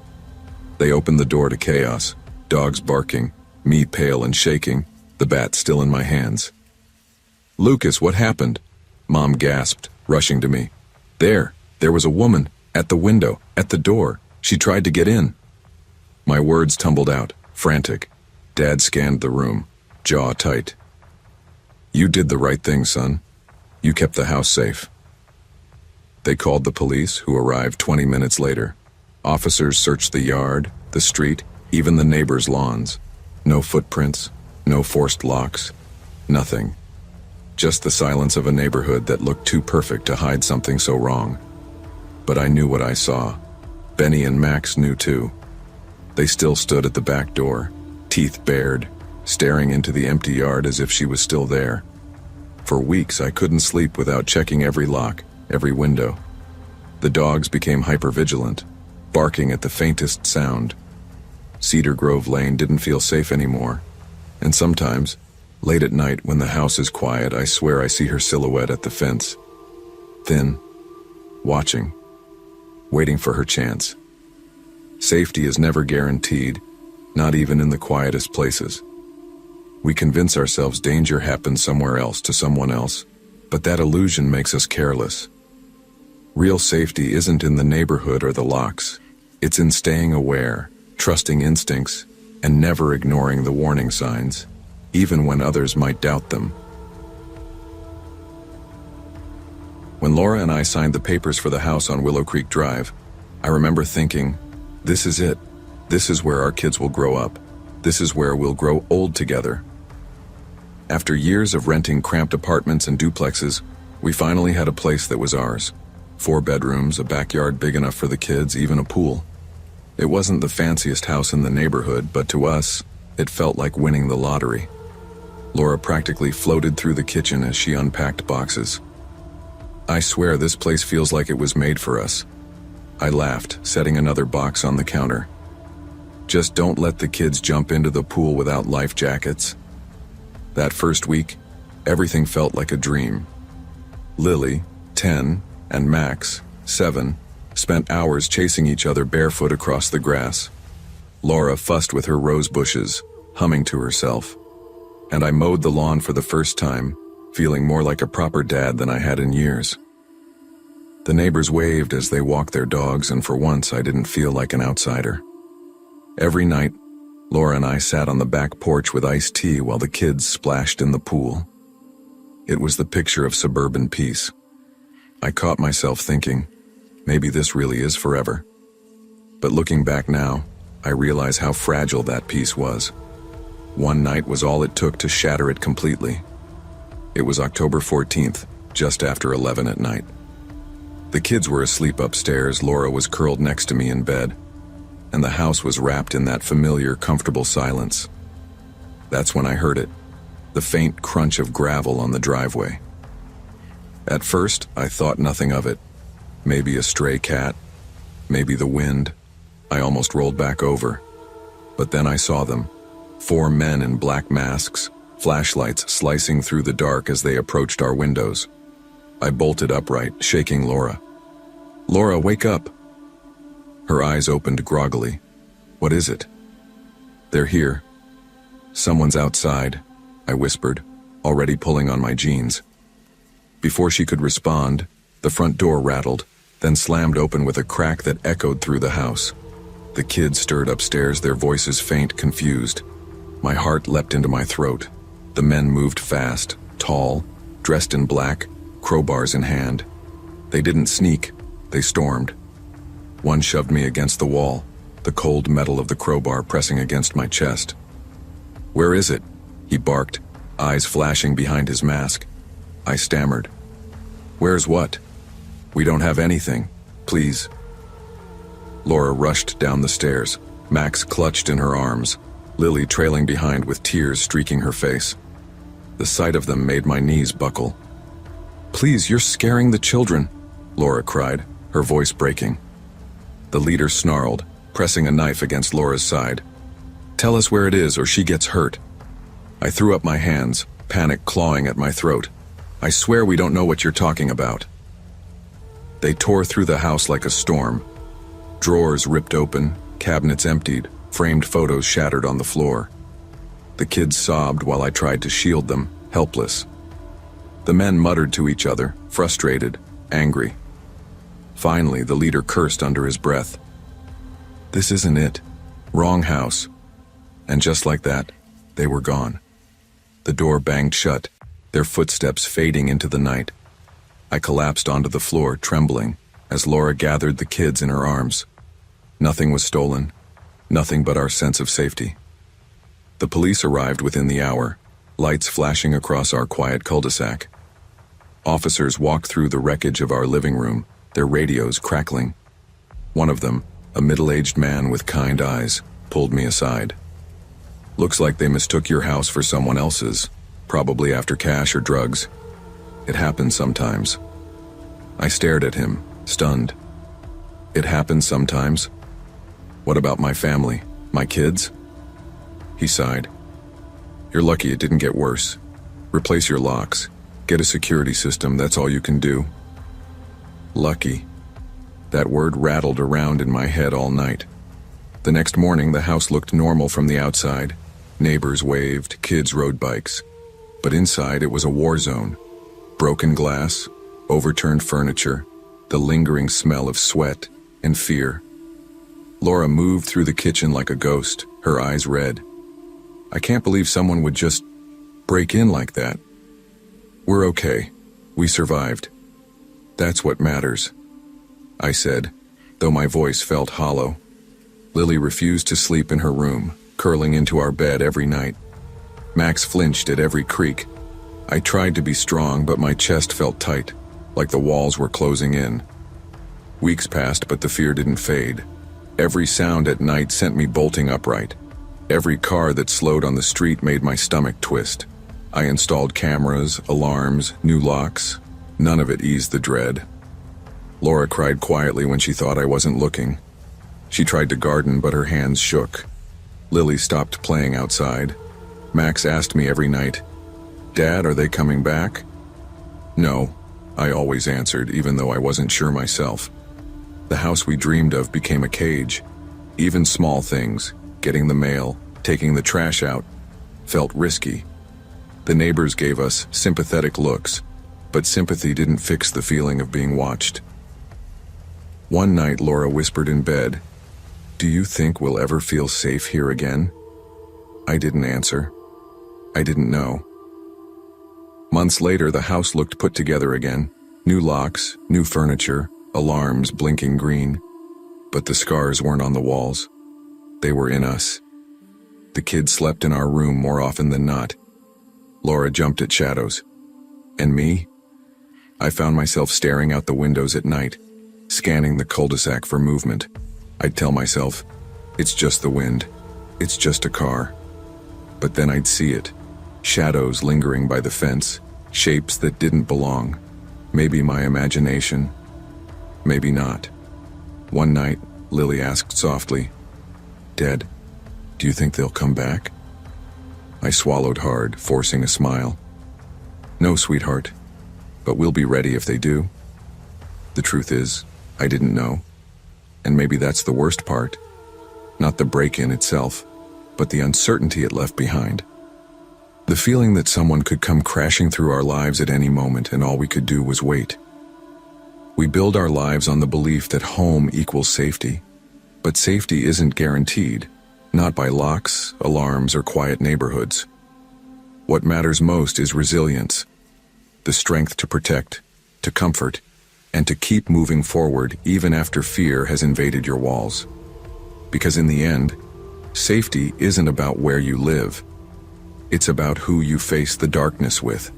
They opened the door to chaos, dogs barking, me pale and shaking, the bat still in my hands. "Lucas, what happened?" Mom gasped, rushing to me. There was a woman, at the window, at the door. She tried to get in." My words tumbled out, frantic. Dad scanned the room, jaw tight. "You did the right thing, son. You kept the house safe." They called the police, who arrived 20 minutes later. Officers searched the yard, the street, even the neighbors' lawns. No footprints, no forced locks, nothing. Just the silence of a neighborhood that looked too perfect to hide something so wrong. But I knew what I saw. Benny and Max knew too. They still stood at the back door, teeth bared, staring into the empty yard as if she was still there. For weeks I couldn't sleep without checking every lock, every window. The dogs became hypervigilant, barking at the faintest sound. Cedar Grove Lane didn't feel safe anymore, and sometimes, late at night when the house is quiet, I swear I see her silhouette at the fence. Thin, watching, waiting for her chance. Safety is never guaranteed, not even in the quietest places. We convince ourselves danger happens somewhere else to someone else, but that illusion makes us careless. Real safety isn't in the neighborhood or the locks. It's in staying aware, trusting instincts, and never ignoring the warning signs, even when others might doubt them. When Laura and I signed the papers for the house on Willow Creek Drive, I remember thinking, this is it. This is where our kids will grow up. This is where we'll grow old together. After years of renting cramped apartments and duplexes, we finally had a place that was ours. 4 bedrooms, a backyard big enough for the kids, even a pool. It wasn't the fanciest house in the neighborhood, but to us, It felt like winning the lottery. Laura practically floated through the kitchen as she unpacked boxes. I swear this place feels like it was made for us. I laughed, setting another box on the counter. Just don't let the kids jump into the pool without life jackets. That first week, everything felt like a dream. Lily, 10, and Max, 7, spent hours chasing each other barefoot across the grass. Laura fussed with her rose bushes, humming to herself. And I mowed the lawn for the first time, feeling more like a proper dad than I had in years. The neighbors waved as they walked their dogs, and for once I didn't feel like an outsider. Every night, Laura and I sat on the back porch with iced tea while the kids splashed in the pool. It was the picture of suburban peace. I caught myself thinking, maybe this really is forever. But looking back now, I realize how fragile that peace was. One night was all it took to shatter it completely. It was October 14th, just after 11 at night. The kids were asleep upstairs, Laura was curled next to me in bed, and the house was wrapped in that familiar, comfortable silence. That's when I heard it, the faint crunch of gravel on the driveway. At first, I thought nothing of it. Maybe a stray cat, maybe the wind. I almost rolled back over. But then I saw them, 4 men in black masks, flashlights slicing through the dark as they approached our windows. I bolted upright, shaking Laura. "Laura, wake up!" Her eyes opened groggily. "What is it?" "They're here. Someone's outside," I whispered, already pulling on my jeans. Before she could respond, the front door rattled, then slammed open with a crack that echoed through the house. The kids stirred upstairs, their voices faint, confused. My heart leapt into my throat. The men moved fast, tall, dressed in black, crowbars in hand. They didn't sneak, they stormed. One shoved me against the wall, the cold metal of the crowbar pressing against my chest. "Where is it?" he barked, eyes flashing behind his mask. I stammered. "Where's what?" "We don't have anything. Please." Laura rushed down the stairs, Max clutched in her arms, Lily trailing behind with tears streaking her face. The sight of them made my knees buckle. "Please, you're scaring the children," Laura cried, her voice breaking. The leader snarled, pressing a knife against Laura's side. "Tell us where it is or she gets hurt." I threw up my hands, panic clawing at my throat. "I swear we don't know what you're talking about." They tore through the house like a storm. Drawers ripped open, cabinets emptied, framed photos shattered on the floor. The kids sobbed while I tried to shield them, helpless. The men muttered to each other, frustrated, angry. Finally, the leader cursed under his breath. "This isn't it. Wrong house." And just like that, they were gone. The door banged shut, their footsteps fading into the night. I collapsed onto the floor, trembling, as Laura gathered the kids in her arms. Nothing was stolen, nothing but our sense of safety. The police arrived within the hour, lights flashing across our quiet cul-de-sac. Officers walked through the wreckage of our living room, their radios crackling. One of them, a middle-aged man with kind eyes, pulled me aside. "Looks like they mistook your house for someone else's, probably after cash or drugs. It happens sometimes." I stared at him, stunned. "It happens sometimes? What about my family, my kids?" He sighed. "You're lucky it didn't get worse. Replace your locks. Get a security system, that's all you can do." Lucky. That word rattled around in my head all night. The next morning, the house looked normal from the outside. Neighbors waved, kids rode bikes. But inside, it was a war zone. Broken glass, overturned furniture, the lingering smell of sweat and fear. Laura moved through the kitchen like a ghost, her eyes red. "I can't believe someone would just break in like that." "We're okay. We survived. That's what matters," I said, though my voice felt hollow. Lily refused to sleep in her room, curling into our bed every night. Max flinched at every creak. I tried to be strong, but my chest felt tight, like the walls were closing in. Weeks passed, but the fear didn't fade. Every sound at night sent me bolting upright. Every car that slowed on the street made my stomach twist. I installed cameras, alarms, new locks. None of it eased the dread. Laura cried quietly when she thought I wasn't looking. She tried to garden, but her hands shook. Lily stopped playing outside. Max asked me every night, "Dad, are they coming back?" "No," I always answered, even though I wasn't sure myself. The house we dreamed of became a cage. Even small things, getting the mail, taking the trash out, felt risky. The neighbors gave us sympathetic looks, but sympathy didn't fix the feeling of being watched. One night, Laura whispered in bed, "Do you think we'll ever feel safe here again?" I didn't answer. I didn't know. Months later, the house looked put together again. New locks, new furniture, alarms blinking green. But the scars weren't on the walls. They were in us. The kids slept in our room more often than not. Laura jumped at shadows. And me? I found myself staring out the windows at night, scanning the cul-de-sac for movement. I'd tell myself, it's just the wind. It's just a car. But then I'd see it. Shadows lingering by the fence, shapes that didn't belong. Maybe my imagination. Maybe not. One night, Lily asked softly, "Dad, do you think they'll come back?" I swallowed hard, forcing a smile. "No, sweetheart, but we'll be ready if they do." The truth is, I didn't know. And maybe that's the worst part. Not the break-in itself, but the uncertainty it left behind. The feeling that someone could come crashing through our lives at any moment and all we could do was wait. We build our lives on the belief that home equals safety, but safety isn't guaranteed, not by locks, alarms, or quiet neighborhoods. What matters most is resilience, the strength to protect, to comfort, and to keep moving forward even after fear has invaded your walls. Because in the end, safety isn't about where you live. It's about who you face the darkness with.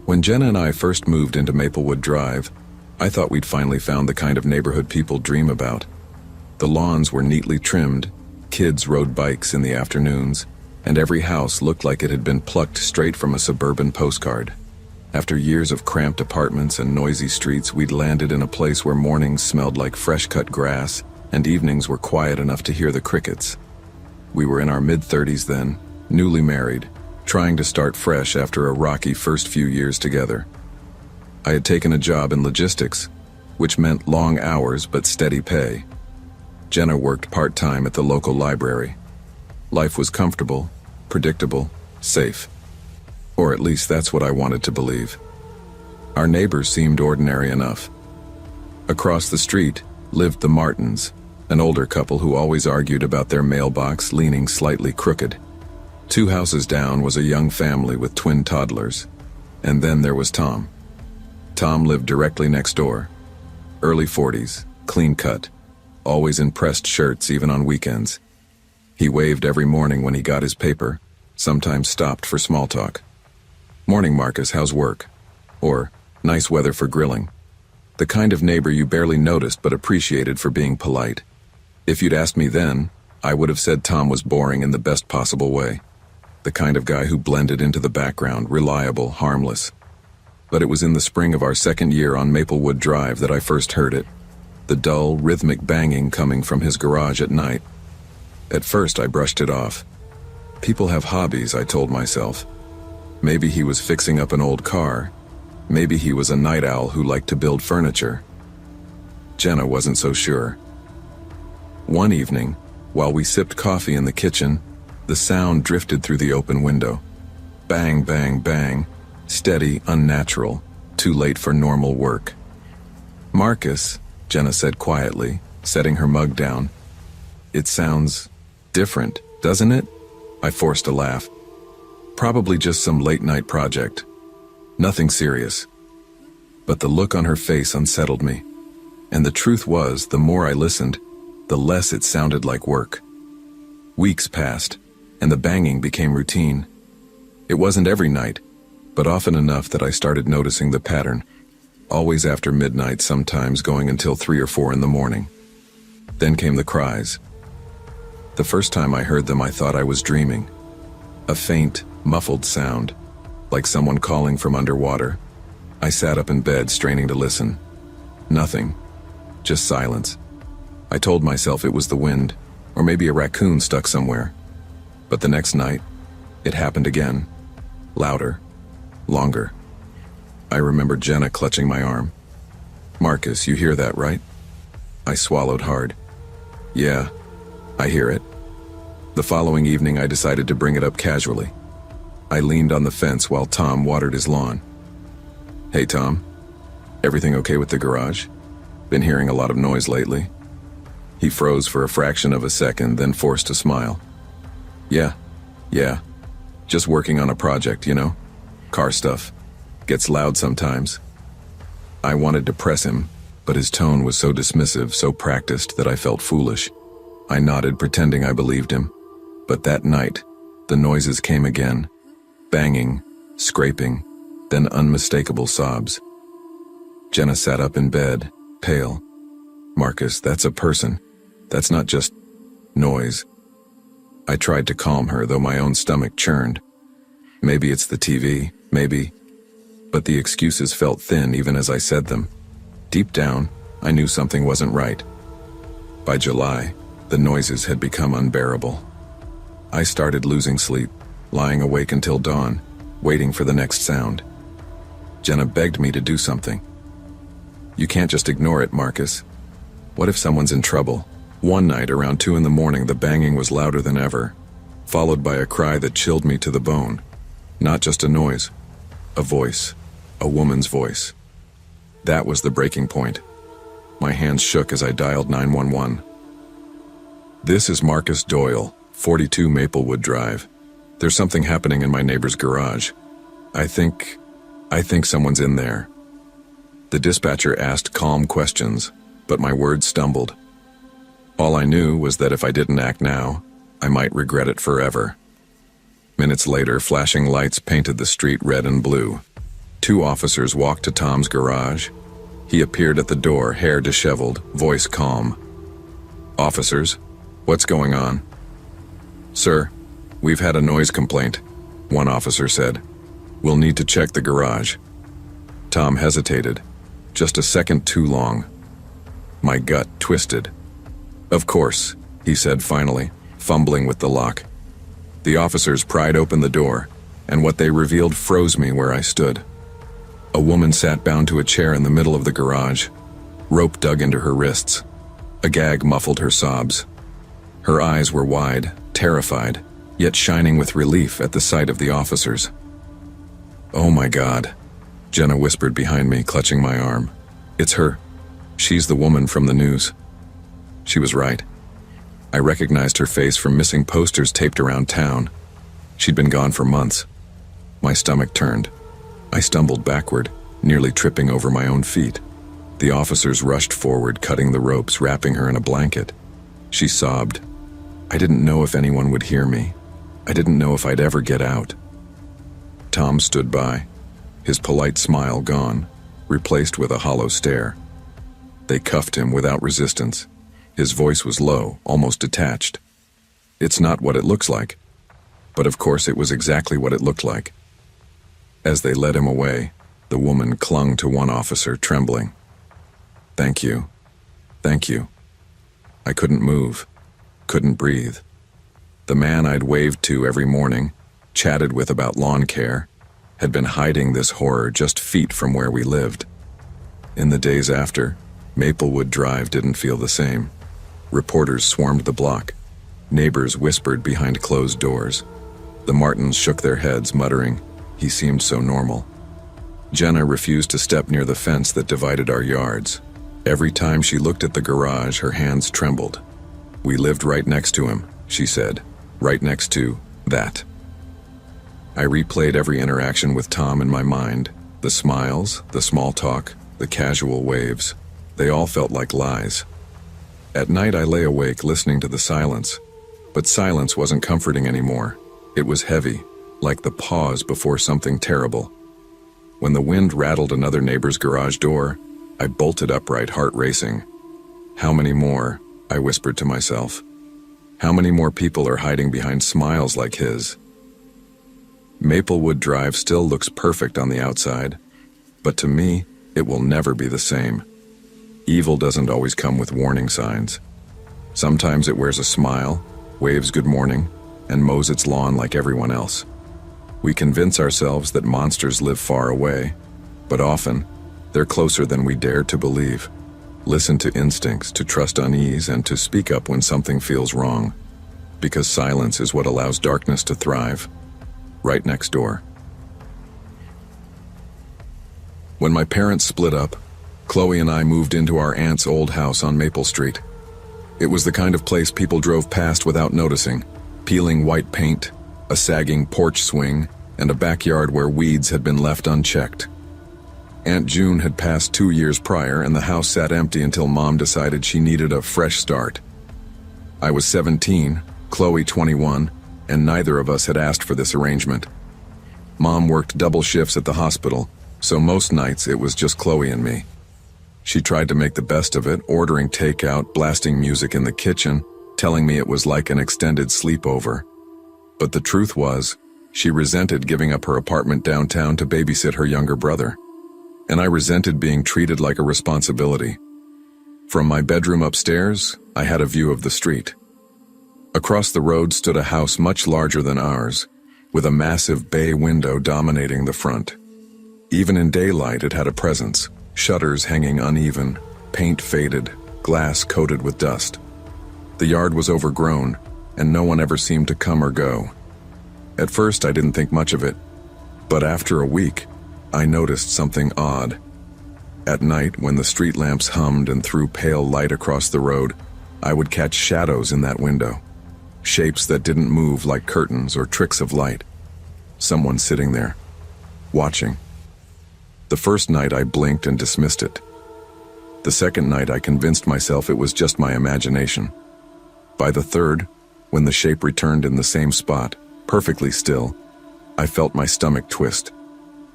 When Jenna and I first moved into Maplewood Drive, I thought we'd finally found the kind of neighborhood people dream about. The lawns were neatly trimmed, kids rode bikes in the afternoons, and every house looked like it had been plucked straight from a suburban postcard. After years of cramped apartments and noisy streets, we'd landed in a place where mornings smelled like fresh-cut grass and evenings were quiet enough to hear the crickets. We were in our mid-30s then, newly married, trying to start fresh after a rocky first few years together. I had taken a job in logistics, which meant long hours but steady pay. Jenna worked part-time at the local library. Life was comfortable, predictable, safe. Or at least that's what I wanted to believe. Our neighbors seemed ordinary enough. Across the street lived the Martins, an older couple who always argued about their mailbox leaning slightly crooked. 2 houses down was a young family with twin toddlers. And then there was Tom. Tom lived directly next door. Early 40s, clean cut, always in pressed shirts even on weekends. He waved every morning when he got his paper, sometimes stopped for small talk. "Morning, Marcus, how's work?" Or, "Nice weather for grilling." The kind of neighbor you barely noticed but appreciated for being polite. If you'd asked me then, I would have said Tom was boring in the best possible way. The kind of guy who blended into the background, reliable, harmless. But it was in the spring of our second year on Maplewood Drive that I first heard it. The dull, rhythmic banging coming from his garage at night. At first I brushed it off. People have hobbies, I told myself. Maybe he was fixing up an old car. Maybe he was a night owl who liked to build furniture. Jenna wasn't so sure. One evening, while we sipped coffee in the kitchen, the sound drifted through the open window. Bang, bang, bang. Steady, unnatural. Too late for normal work. "Marcus," Jenna said quietly, setting her mug down. "It sounds different, doesn't it?" I forced a laugh. "Probably just some late-night project. Nothing serious." But the look on her face unsettled me. And the truth was, the more I listened, the less it sounded like work. Weeks passed, and the banging became routine. It wasn't every night, but often enough that I started noticing the pattern. Always after midnight, sometimes going until 3 or 4 in the morning. Then came the cries. The first time I heard them, I thought I was dreaming. A faint, muffled sound, like someone calling from underwater. I sat up in bed, straining to listen. Nothing. Just silence. I told myself it was the wind, or maybe a raccoon stuck somewhere. But the next night, it happened again. Louder. Longer. I remember Jenna clutching my arm. "Marcus, you hear that, right?" I swallowed hard. "Yeah, I hear it." The following evening, I decided to bring it up casually. I leaned on the fence while Tom watered his lawn. "Hey, Tom, everything okay with the garage? Been hearing a lot of noise lately." He froze for a fraction of a second, then forced a smile. Yeah. Just working on a project, you know? Car stuff. Gets loud sometimes." I wanted to press him, but his tone was so dismissive, so practiced, that I felt foolish. I nodded, pretending I believed him. But that night, the noises came again. Banging, scraping, then unmistakable sobs. Jenna sat up in bed, pale. "Marcus, that's a person. That's not just noise." I tried to calm her, though my own stomach churned. Maybe it's the TV, maybe. But the excuses felt thin even as I said them. Deep down, I knew something wasn't right. By July, the noises had become unbearable. I started losing sleep, lying awake until dawn, waiting for the next sound. Jenna begged me to do something. "You can't just ignore it, Marcus. What if someone's in trouble?" One night around 2 in the morning, the banging was louder than ever, followed by a cry that chilled me to the bone. Not just a noise, a voice, a woman's voice. That was the breaking point. My hands shook as I dialed 911. "This is Marcus Doyle, 42 Maplewood Drive. There's something happening in my neighbor's garage. I think someone's in there." The dispatcher asked calm questions, but my words stumbled. All I knew was that if I didn't act now, I might regret it forever. Minutes later, flashing lights painted the street red and blue. 2 officers walked to Tom's garage. He appeared at the door, hair disheveled, voice calm. "Officers, what's going on?" "Sir, we've had a noise complaint," one officer said. "We'll need to check the garage." Tom hesitated, just a second too long. My gut twisted. "Of course," he said finally, fumbling with the lock. The officers pried open the door, and what they revealed froze me where I stood. A woman sat bound to a chair in the middle of the garage, rope dug into her wrists. A gag muffled her sobs. Her eyes were wide, terrified, yet shining with relief at the sight of the officers. "Oh my God," Jenna whispered behind me, clutching my arm. "It's her. She's the woman from the news." She was right. I recognized her face from missing posters taped around town. She'd been gone for months. My stomach turned. I stumbled backward, nearly tripping over my own feet. The officers rushed forward, cutting the ropes, wrapping her in a blanket. She sobbed. I didn't know if anyone would hear me. I didn't know if I'd ever get out. Tom stood by, his polite smile gone, replaced with a hollow stare. They cuffed him without resistance. His voice was low, almost detached. "It's not what it looks like." But of course it was exactly what it looked like. As they led him away, the woman clung to one officer, trembling. "Thank you. Thank you." I couldn't move, couldn't breathe. The man I'd waved to every morning, chatted with about lawn care, had been hiding this horror just feet from where we lived. In the days after, Maplewood Drive didn't feel the same. Reporters swarmed the block. Neighbors whispered behind closed doors. The Martins shook their heads, muttering, "He seemed so normal." Jenna refused to step near the fence that divided our yards. Every time she looked at the garage, her hands trembled. "We lived right next to him," she said. "Right next to that." I replayed every interaction with Tom in my mind. The smiles, the small talk, the casual waves. They all felt like lies. At night I lay awake listening to the silence. But silence wasn't comforting anymore. It was heavy, like the pause before something terrible. When the wind rattled another neighbor's garage door, I bolted upright, heart racing. How many more? I whispered to myself. How many more people are hiding behind smiles like his? Maplewood Drive still looks perfect on the outside, but to me, it will never be the same. Evil doesn't always come with warning signs. Sometimes it wears a smile, waves good morning, and mows its lawn like everyone else. We convince ourselves that monsters live far away, but often, they're closer than we dare to believe. Listen to instincts, to trust unease, and to speak up when something feels wrong, because silence is what allows darkness to thrive. Right next door. When my parents split up, Chloe and I moved into our aunt's old house on Maple Street. It was the kind of place people drove past without noticing, peeling white paint, a sagging porch swing, and a backyard where weeds had been left unchecked. Aunt June had passed 2 years prior, and the house sat empty until Mom decided she needed a fresh start. I was 17, Chloe 21, and neither of us had asked for this arrangement. Mom worked double shifts at the hospital, so most nights it was just Chloe and me. She tried to make the best of it, ordering takeout, blasting music in the kitchen, telling me it was like an extended sleepover. But the truth was, she resented giving up her apartment downtown to babysit her younger brother. And I resented being treated like a responsibility. From my bedroom upstairs, I had a view of the street. Across the road stood a house much larger than ours, with a massive bay window dominating the front. Even in daylight, it had a presence, shutters hanging uneven, paint faded, glass coated with dust. The yard was overgrown, and no one ever seemed to come or go. At first, I didn't think much of it, but after a week, I noticed something odd. At night, when the street lamps hummed and threw pale light across the road, I would catch shadows in that window. Shapes that didn't move like curtains or tricks of light. Someone sitting there, watching. The first night I blinked and dismissed it. The second night I convinced myself it was just my imagination. By the third, when the shape returned in the same spot, perfectly still, I felt my stomach twist.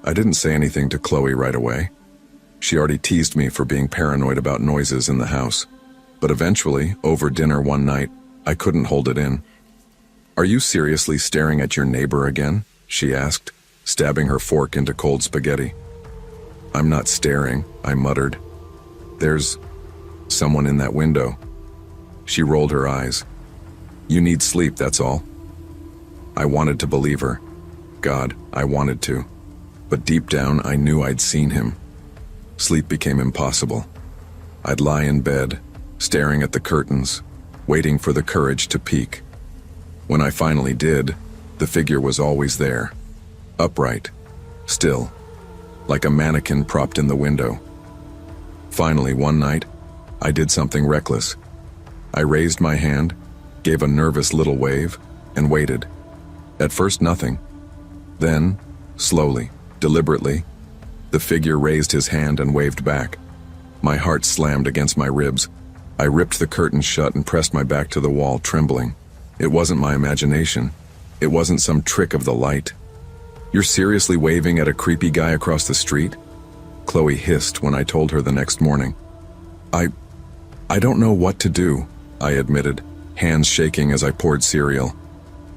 I didn't say anything to Chloe right away. She already teased me for being paranoid about noises in the house. But eventually, over dinner one night, I couldn't hold it in. "Are you seriously staring at your neighbor again?" she asked, stabbing her fork into cold spaghetti. "I'm not staring," I muttered. "There's someone in that window." She rolled her eyes. "You need sleep, that's all." I wanted to believe her. God, I wanted to. But deep down, I knew I'd seen him. Sleep became impossible. I'd lie in bed, staring at the curtains, waiting for the courage to peek. When I finally did, the figure was always there, upright, still, like a mannequin propped in the window. Finally, one night, I did something reckless. I raised my hand, gave a nervous little wave, and waited. At first, nothing. Then, slowly, deliberately, the figure raised his hand and waved back. My heart slammed against my ribs. I ripped the curtains shut and pressed my back to the wall, trembling. It wasn't my imagination. It wasn't some trick of the light. "You're seriously waving at a creepy guy across the street?" Chloe hissed when I told her the next morning. I don't know what to do," I admitted, hands shaking as I poured cereal.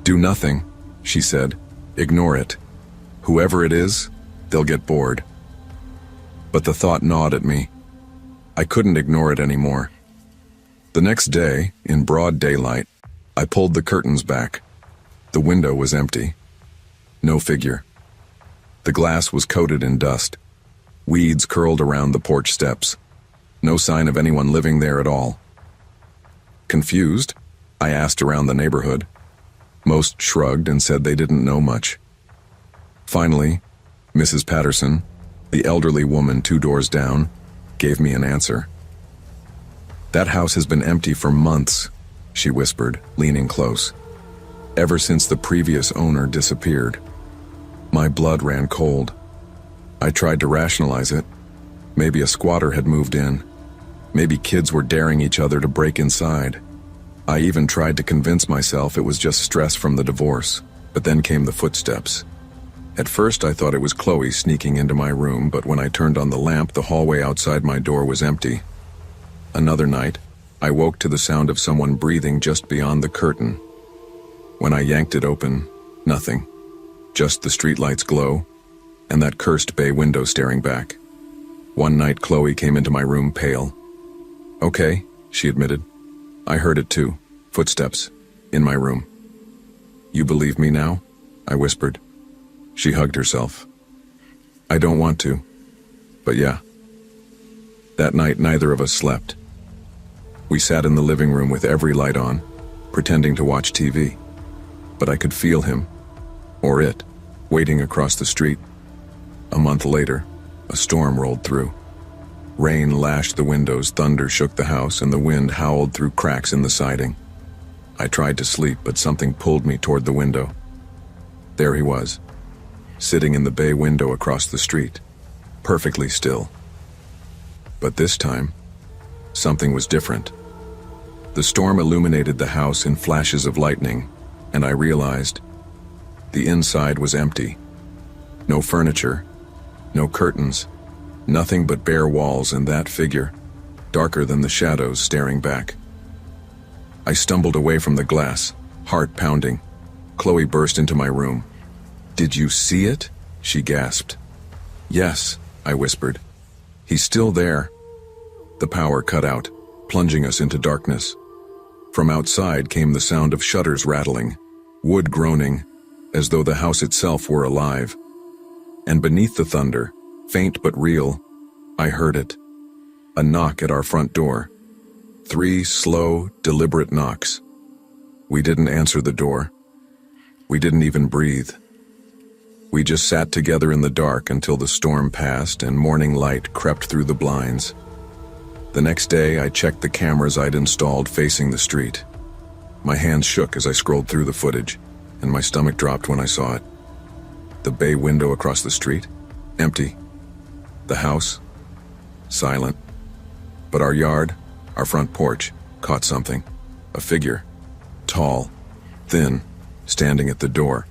"Do nothing," she said. "Ignore it. Whoever it is, they'll get bored." But the thought gnawed at me. I couldn't ignore it anymore. The next day, in broad daylight, I pulled the curtains back. The window was empty. No figure. The glass was coated in dust. Weeds curled around the porch steps. No sign of anyone living there at all. Confused, I asked around the neighborhood. Most shrugged and said they didn't know much. Finally, Mrs. Patterson, the elderly woman 2 doors down, gave me an answer. "That house has been empty for months," she whispered, leaning close. "Ever since the previous owner disappeared." My blood ran cold. I tried to rationalize it. Maybe a squatter had moved in. Maybe kids were daring each other to break inside. I even tried to convince myself it was just stress from the divorce, but then came the footsteps. At first I thought it was Chloe sneaking into my room, but when I turned on the lamp, the hallway outside my door was empty. Another night, I woke to the sound of someone breathing just beyond the curtain. When I yanked it open, nothing. Just the streetlight's glow, and that cursed bay window staring back. One night Chloe came into my room pale. "Okay," she admitted. "I heard it too. Footsteps. In my room." "You believe me now?" I whispered. She hugged herself. "I don't want to. But yeah." That night neither of us slept. We sat in the living room with every light on, pretending to watch TV. But I could feel him, or it, waiting across the street. A month later, a storm rolled through. Rain lashed the windows, thunder shook the house, and the wind howled through cracks in the siding. I tried to sleep, but something pulled me toward the window. There he was, sitting in the bay window across the street, perfectly still. But this time, something was different. The storm illuminated the house in flashes of lightning, and I realized the inside was empty. No furniture, no curtains, nothing but bare walls and that figure, darker than the shadows, staring back. I stumbled away from the glass, heart pounding. Chloe burst into my room. "Did you see it?" she gasped. "Yes," I whispered. "He's still there." The power cut out, plunging us into darkness. From outside came the sound of shutters rattling, wood groaning, as though the house itself were alive. And beneath the thunder, faint but real, I heard it. A knock at our front door. 3 slow, deliberate knocks. We didn't answer the door. We didn't even breathe. We just sat together in the dark until the storm passed and morning light crept through the blinds. The next day, I checked the cameras I'd installed facing the street. My hands shook as I scrolled through the footage, and my stomach dropped when I saw it. The bay window across the street, empty. The house, silent. But our yard, our front porch, caught something. A figure, tall, thin, standing at the door,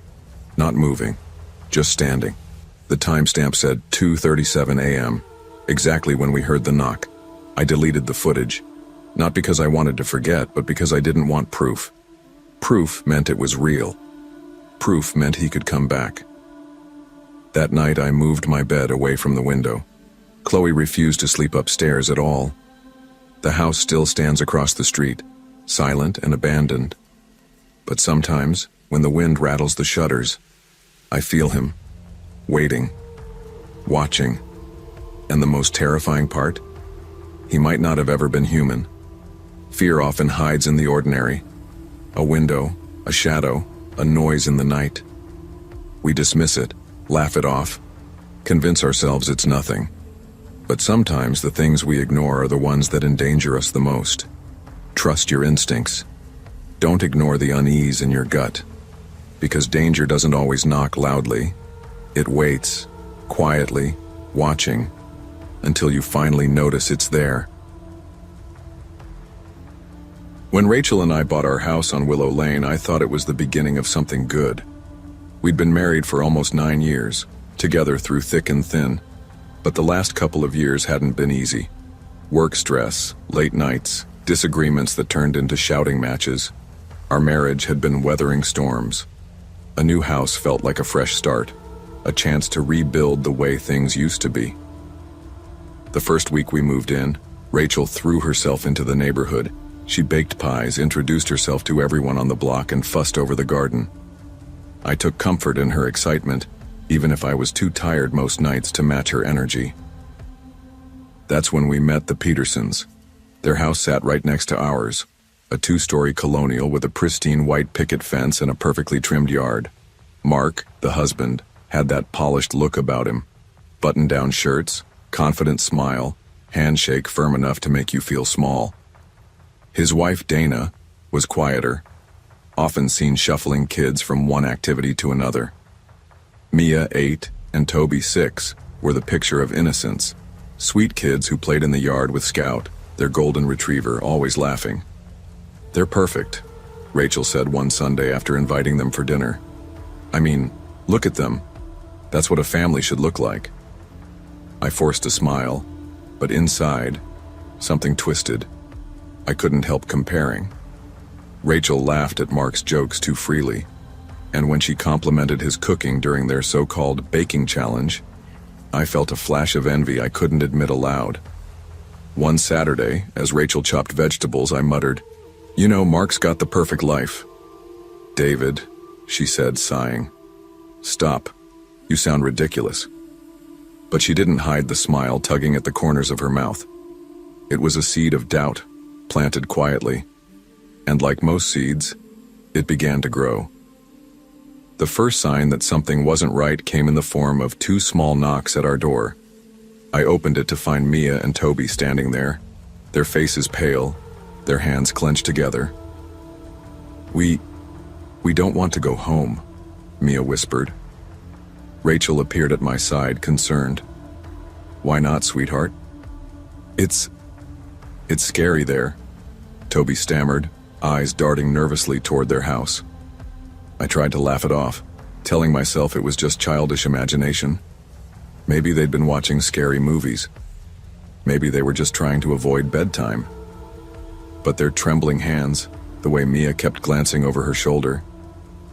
not moving, just standing. The timestamp said 2:37 a.m., exactly when we heard the knock. I deleted the footage, not because I wanted to forget, but because I didn't want proof. Proof meant it was real. Proof meant he could come back. That night I moved my bed away from the window. Chloe refused to sleep upstairs at all. The house still stands across the street, silent and abandoned. But sometimes, when the wind rattles the shutters, I feel him, waiting, watching. And the most terrifying part? He might not have ever been human. Fear often hides in the ordinary. A window, a shadow, a noise in the night. We dismiss it, laugh it off, convince ourselves it's nothing. But sometimes the things we ignore are the ones that endanger us the most. Trust your instincts. Don't ignore the unease in your gut. Because danger doesn't always knock loudly. It waits, quietly, watching, until you finally notice it's there. When Rachel and I bought our house on Willow Lane, I thought it was the beginning of something good. We'd been married for almost 9 years, together through thick and thin, but the last couple of years hadn't been easy. Work stress, late nights, disagreements that turned into shouting matches. Our marriage had been weathering storms. A new house felt like a fresh start, a chance to rebuild the way things used to be. The first week we moved in, Rachel threw herself into the neighborhood. She baked pies, introduced herself to everyone on the block, and fussed over the garden. I took comfort in her excitement, even if I was too tired most nights to match her energy. That's when we met the Petersons. Their house sat right next to ours, a 2-story colonial with a pristine white picket fence and a perfectly trimmed yard. Mark, the husband, had that polished look about him. Button-down shirts, confident smile, handshake firm enough to make you feel small. His wife, Dana, was quieter, often seen shuffling kids from one activity to another. Mia, 8, and Toby, 6, were the picture of innocence. Sweet kids who played in the yard with Scout, their golden retriever, always laughing. "They're perfect," Rachel said one Sunday after inviting them for dinner. "I mean, look at them. That's what a family should look like." I forced a smile, but inside, something twisted. I couldn't help comparing. Rachel laughed at Mark's jokes too freely, and when she complimented his cooking during their so-called baking challenge, I felt a flash of envy I couldn't admit aloud. One Saturday, as Rachel chopped vegetables, I muttered, "You know, Mark's got the perfect life." "David," she said, sighing. "Stop. You sound ridiculous." But she didn't hide the smile tugging at the corners of her mouth. It was a seed of doubt, planted quietly, and like most seeds, it began to grow. The first sign that something wasn't right came in the form of 2 small knocks at our door. I opened it to find Mia and Toby standing there, their faces pale, their hands clenched together. We don't want to go home," Mia whispered. Rachel appeared at my side, concerned. "Why not, sweetheart?" It's scary there," Toby stammered, eyes darting nervously toward their house. I tried to laugh it off, telling myself it was just childish imagination. Maybe they'd been watching scary movies. Maybe they were just trying to avoid bedtime. But their trembling hands, the way Mia kept glancing over her shoulder,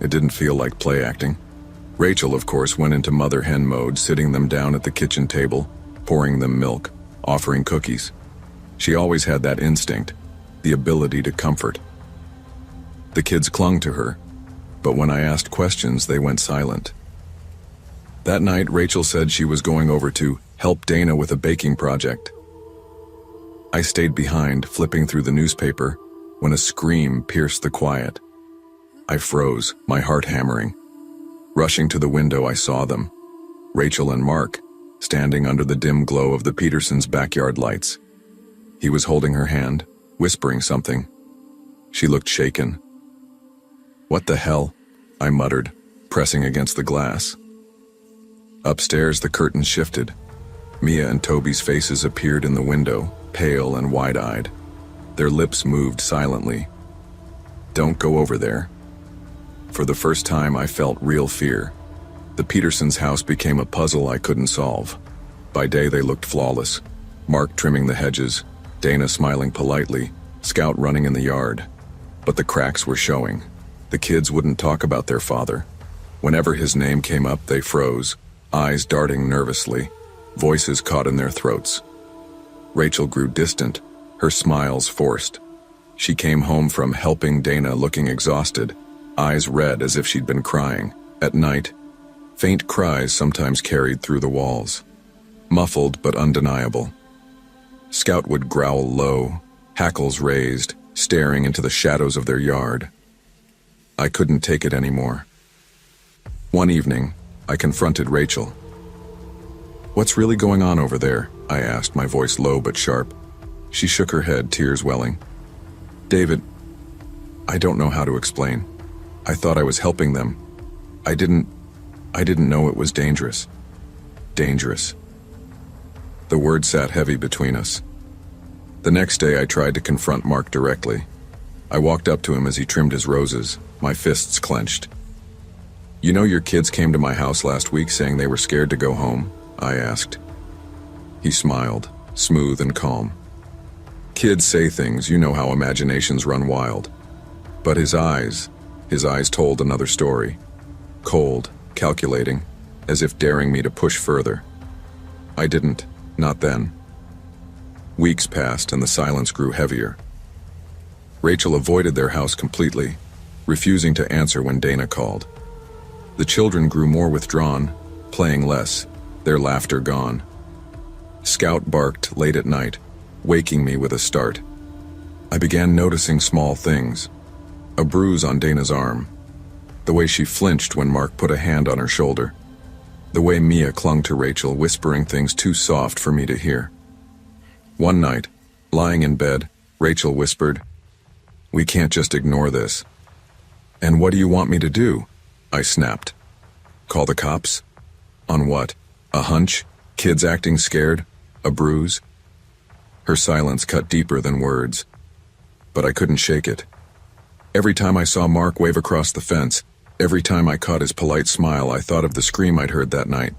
it didn't feel like play acting. Rachel, of course, went into mother hen mode, sitting them down at the kitchen table, pouring them milk, offering cookies. She always had that instinct, the ability to comfort. The kids clung to her, but when I asked questions, they went silent. That night, Rachel said she was going over to help Dana with a baking project. I stayed behind, flipping through the newspaper, when a scream pierced the quiet. I froze, my heart hammering. Rushing to the window, I saw them, Rachel and Mark, standing under the dim glow of the Petersons' backyard lights. He was holding her hand, whispering something. She looked shaken. "What the hell?" I muttered, pressing against the glass. Upstairs, the curtains shifted. Mia and Toby's faces appeared in the window, pale and wide-eyed. Their lips moved silently. "Don't go over there." For the first time, I felt real fear. The Petersons' house became a puzzle I couldn't solve. By day, they looked flawless. Mark trimming the hedges, Dana smiling politely, Scout running in the yard. But the cracks were showing. The kids wouldn't talk about their father. Whenever his name came up, they froze, eyes darting nervously, voices caught in their throats. Rachel grew distant, her smiles forced. She came home from helping Dana looking exhausted, eyes red as if she'd been crying. At night, faint cries sometimes carried through the walls, muffled but undeniable. Scout would growl low, hackles raised, staring into the shadows of their yard. I couldn't take it anymore. One evening, I confronted Rachel. "What's really going on over there?" I asked, my voice low but sharp. She shook her head, tears welling. "David, I don't know how to explain. I thought I was helping them. I didn't know it was dangerous." Dangerous. The word sat heavy between us. The next day I tried to confront Mark directly. I walked up to him as he trimmed his roses, my fists clenched. "You know your kids came to my house last week saying they were scared to go home?" I asked. He smiled, smooth and calm. "Kids say things, you know how imaginations run wild." But his eyes told another story. Cold, calculating, as if daring me to push further. I didn't, not then. Weeks passed and the silence grew heavier. Rachel avoided their house completely, refusing to answer when Dana called. The children grew more withdrawn, playing less, their laughter gone. Scout barked late at night, waking me with a start. I began noticing small things. A bruise on Dana's arm. The way she flinched when Mark put a hand on her shoulder. The way Mia clung to Rachel, whispering things too soft for me to hear. One night, lying in bed, Rachel whispered, "We can't just ignore this." "And what do you want me to do?" I snapped. "Call the cops?" "On what? A hunch? Kids acting scared? A bruise?" Her silence cut deeper than words, but I couldn't shake it. Every time I saw Mark wave across the fence, every time I caught his polite smile, I thought of the scream I'd heard that night,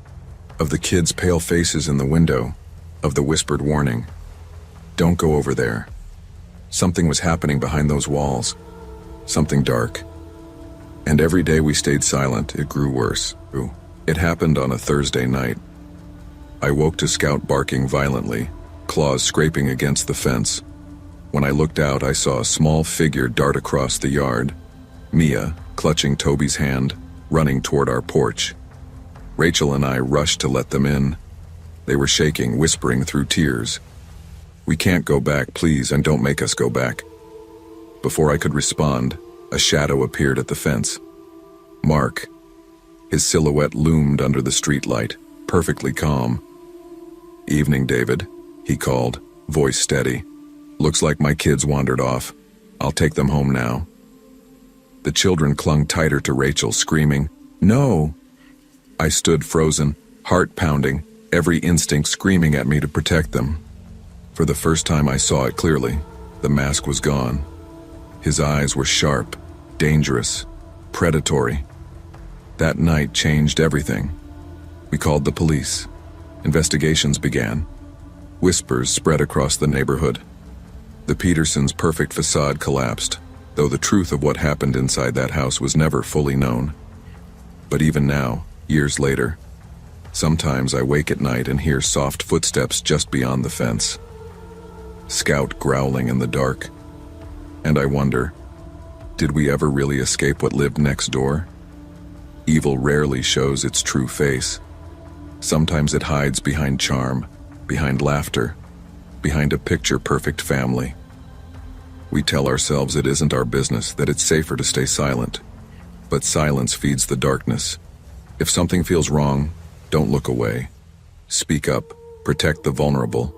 of the kids' pale faces in the window, of the whispered warning, "Don't go over there." Something was happening behind those walls. Something dark. And every day we stayed silent, it grew worse. It happened on a Thursday night. I woke to Scout barking violently, claws scraping against the fence. When I looked out, I saw a small figure dart across the yard. Mia, clutching Toby's hand, running toward our porch. Rachel and I rushed to let them in. They were shaking, whispering through tears. "We can't go back, please, and don't make us go back." Before I could respond, a shadow appeared at the fence. Mark. His silhouette loomed under the streetlight, perfectly calm. "Evening, David," he called, voice steady. "Looks like my kids wandered off. I'll take them home now." The children clung tighter to Rachel, screaming, "No!" I stood frozen, heart pounding, every instinct screaming at me to protect them. For the first time I saw it clearly. The mask was gone. His eyes were sharp, dangerous, predatory. That night changed everything. We called the police. Investigations began. Whispers spread across the neighborhood. The Petersons' perfect facade collapsed, though the truth of what happened inside that house was never fully known. But even now, years later, sometimes I wake at night and hear soft footsteps just beyond the fence. Scout growling in the dark. And I wonder, did we ever really escape what lived next door? Evil rarely shows its true face. Sometimes it hides behind charm, behind laughter, behind a picture-perfect family. We tell ourselves it isn't our business, that it's safer to stay silent. But silence feeds the darkness. If something feels wrong, don't look away. Speak up, protect the vulnerable.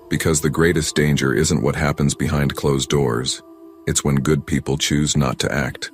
Because the greatest danger isn't what happens behind closed doors. It's when good people choose not to act.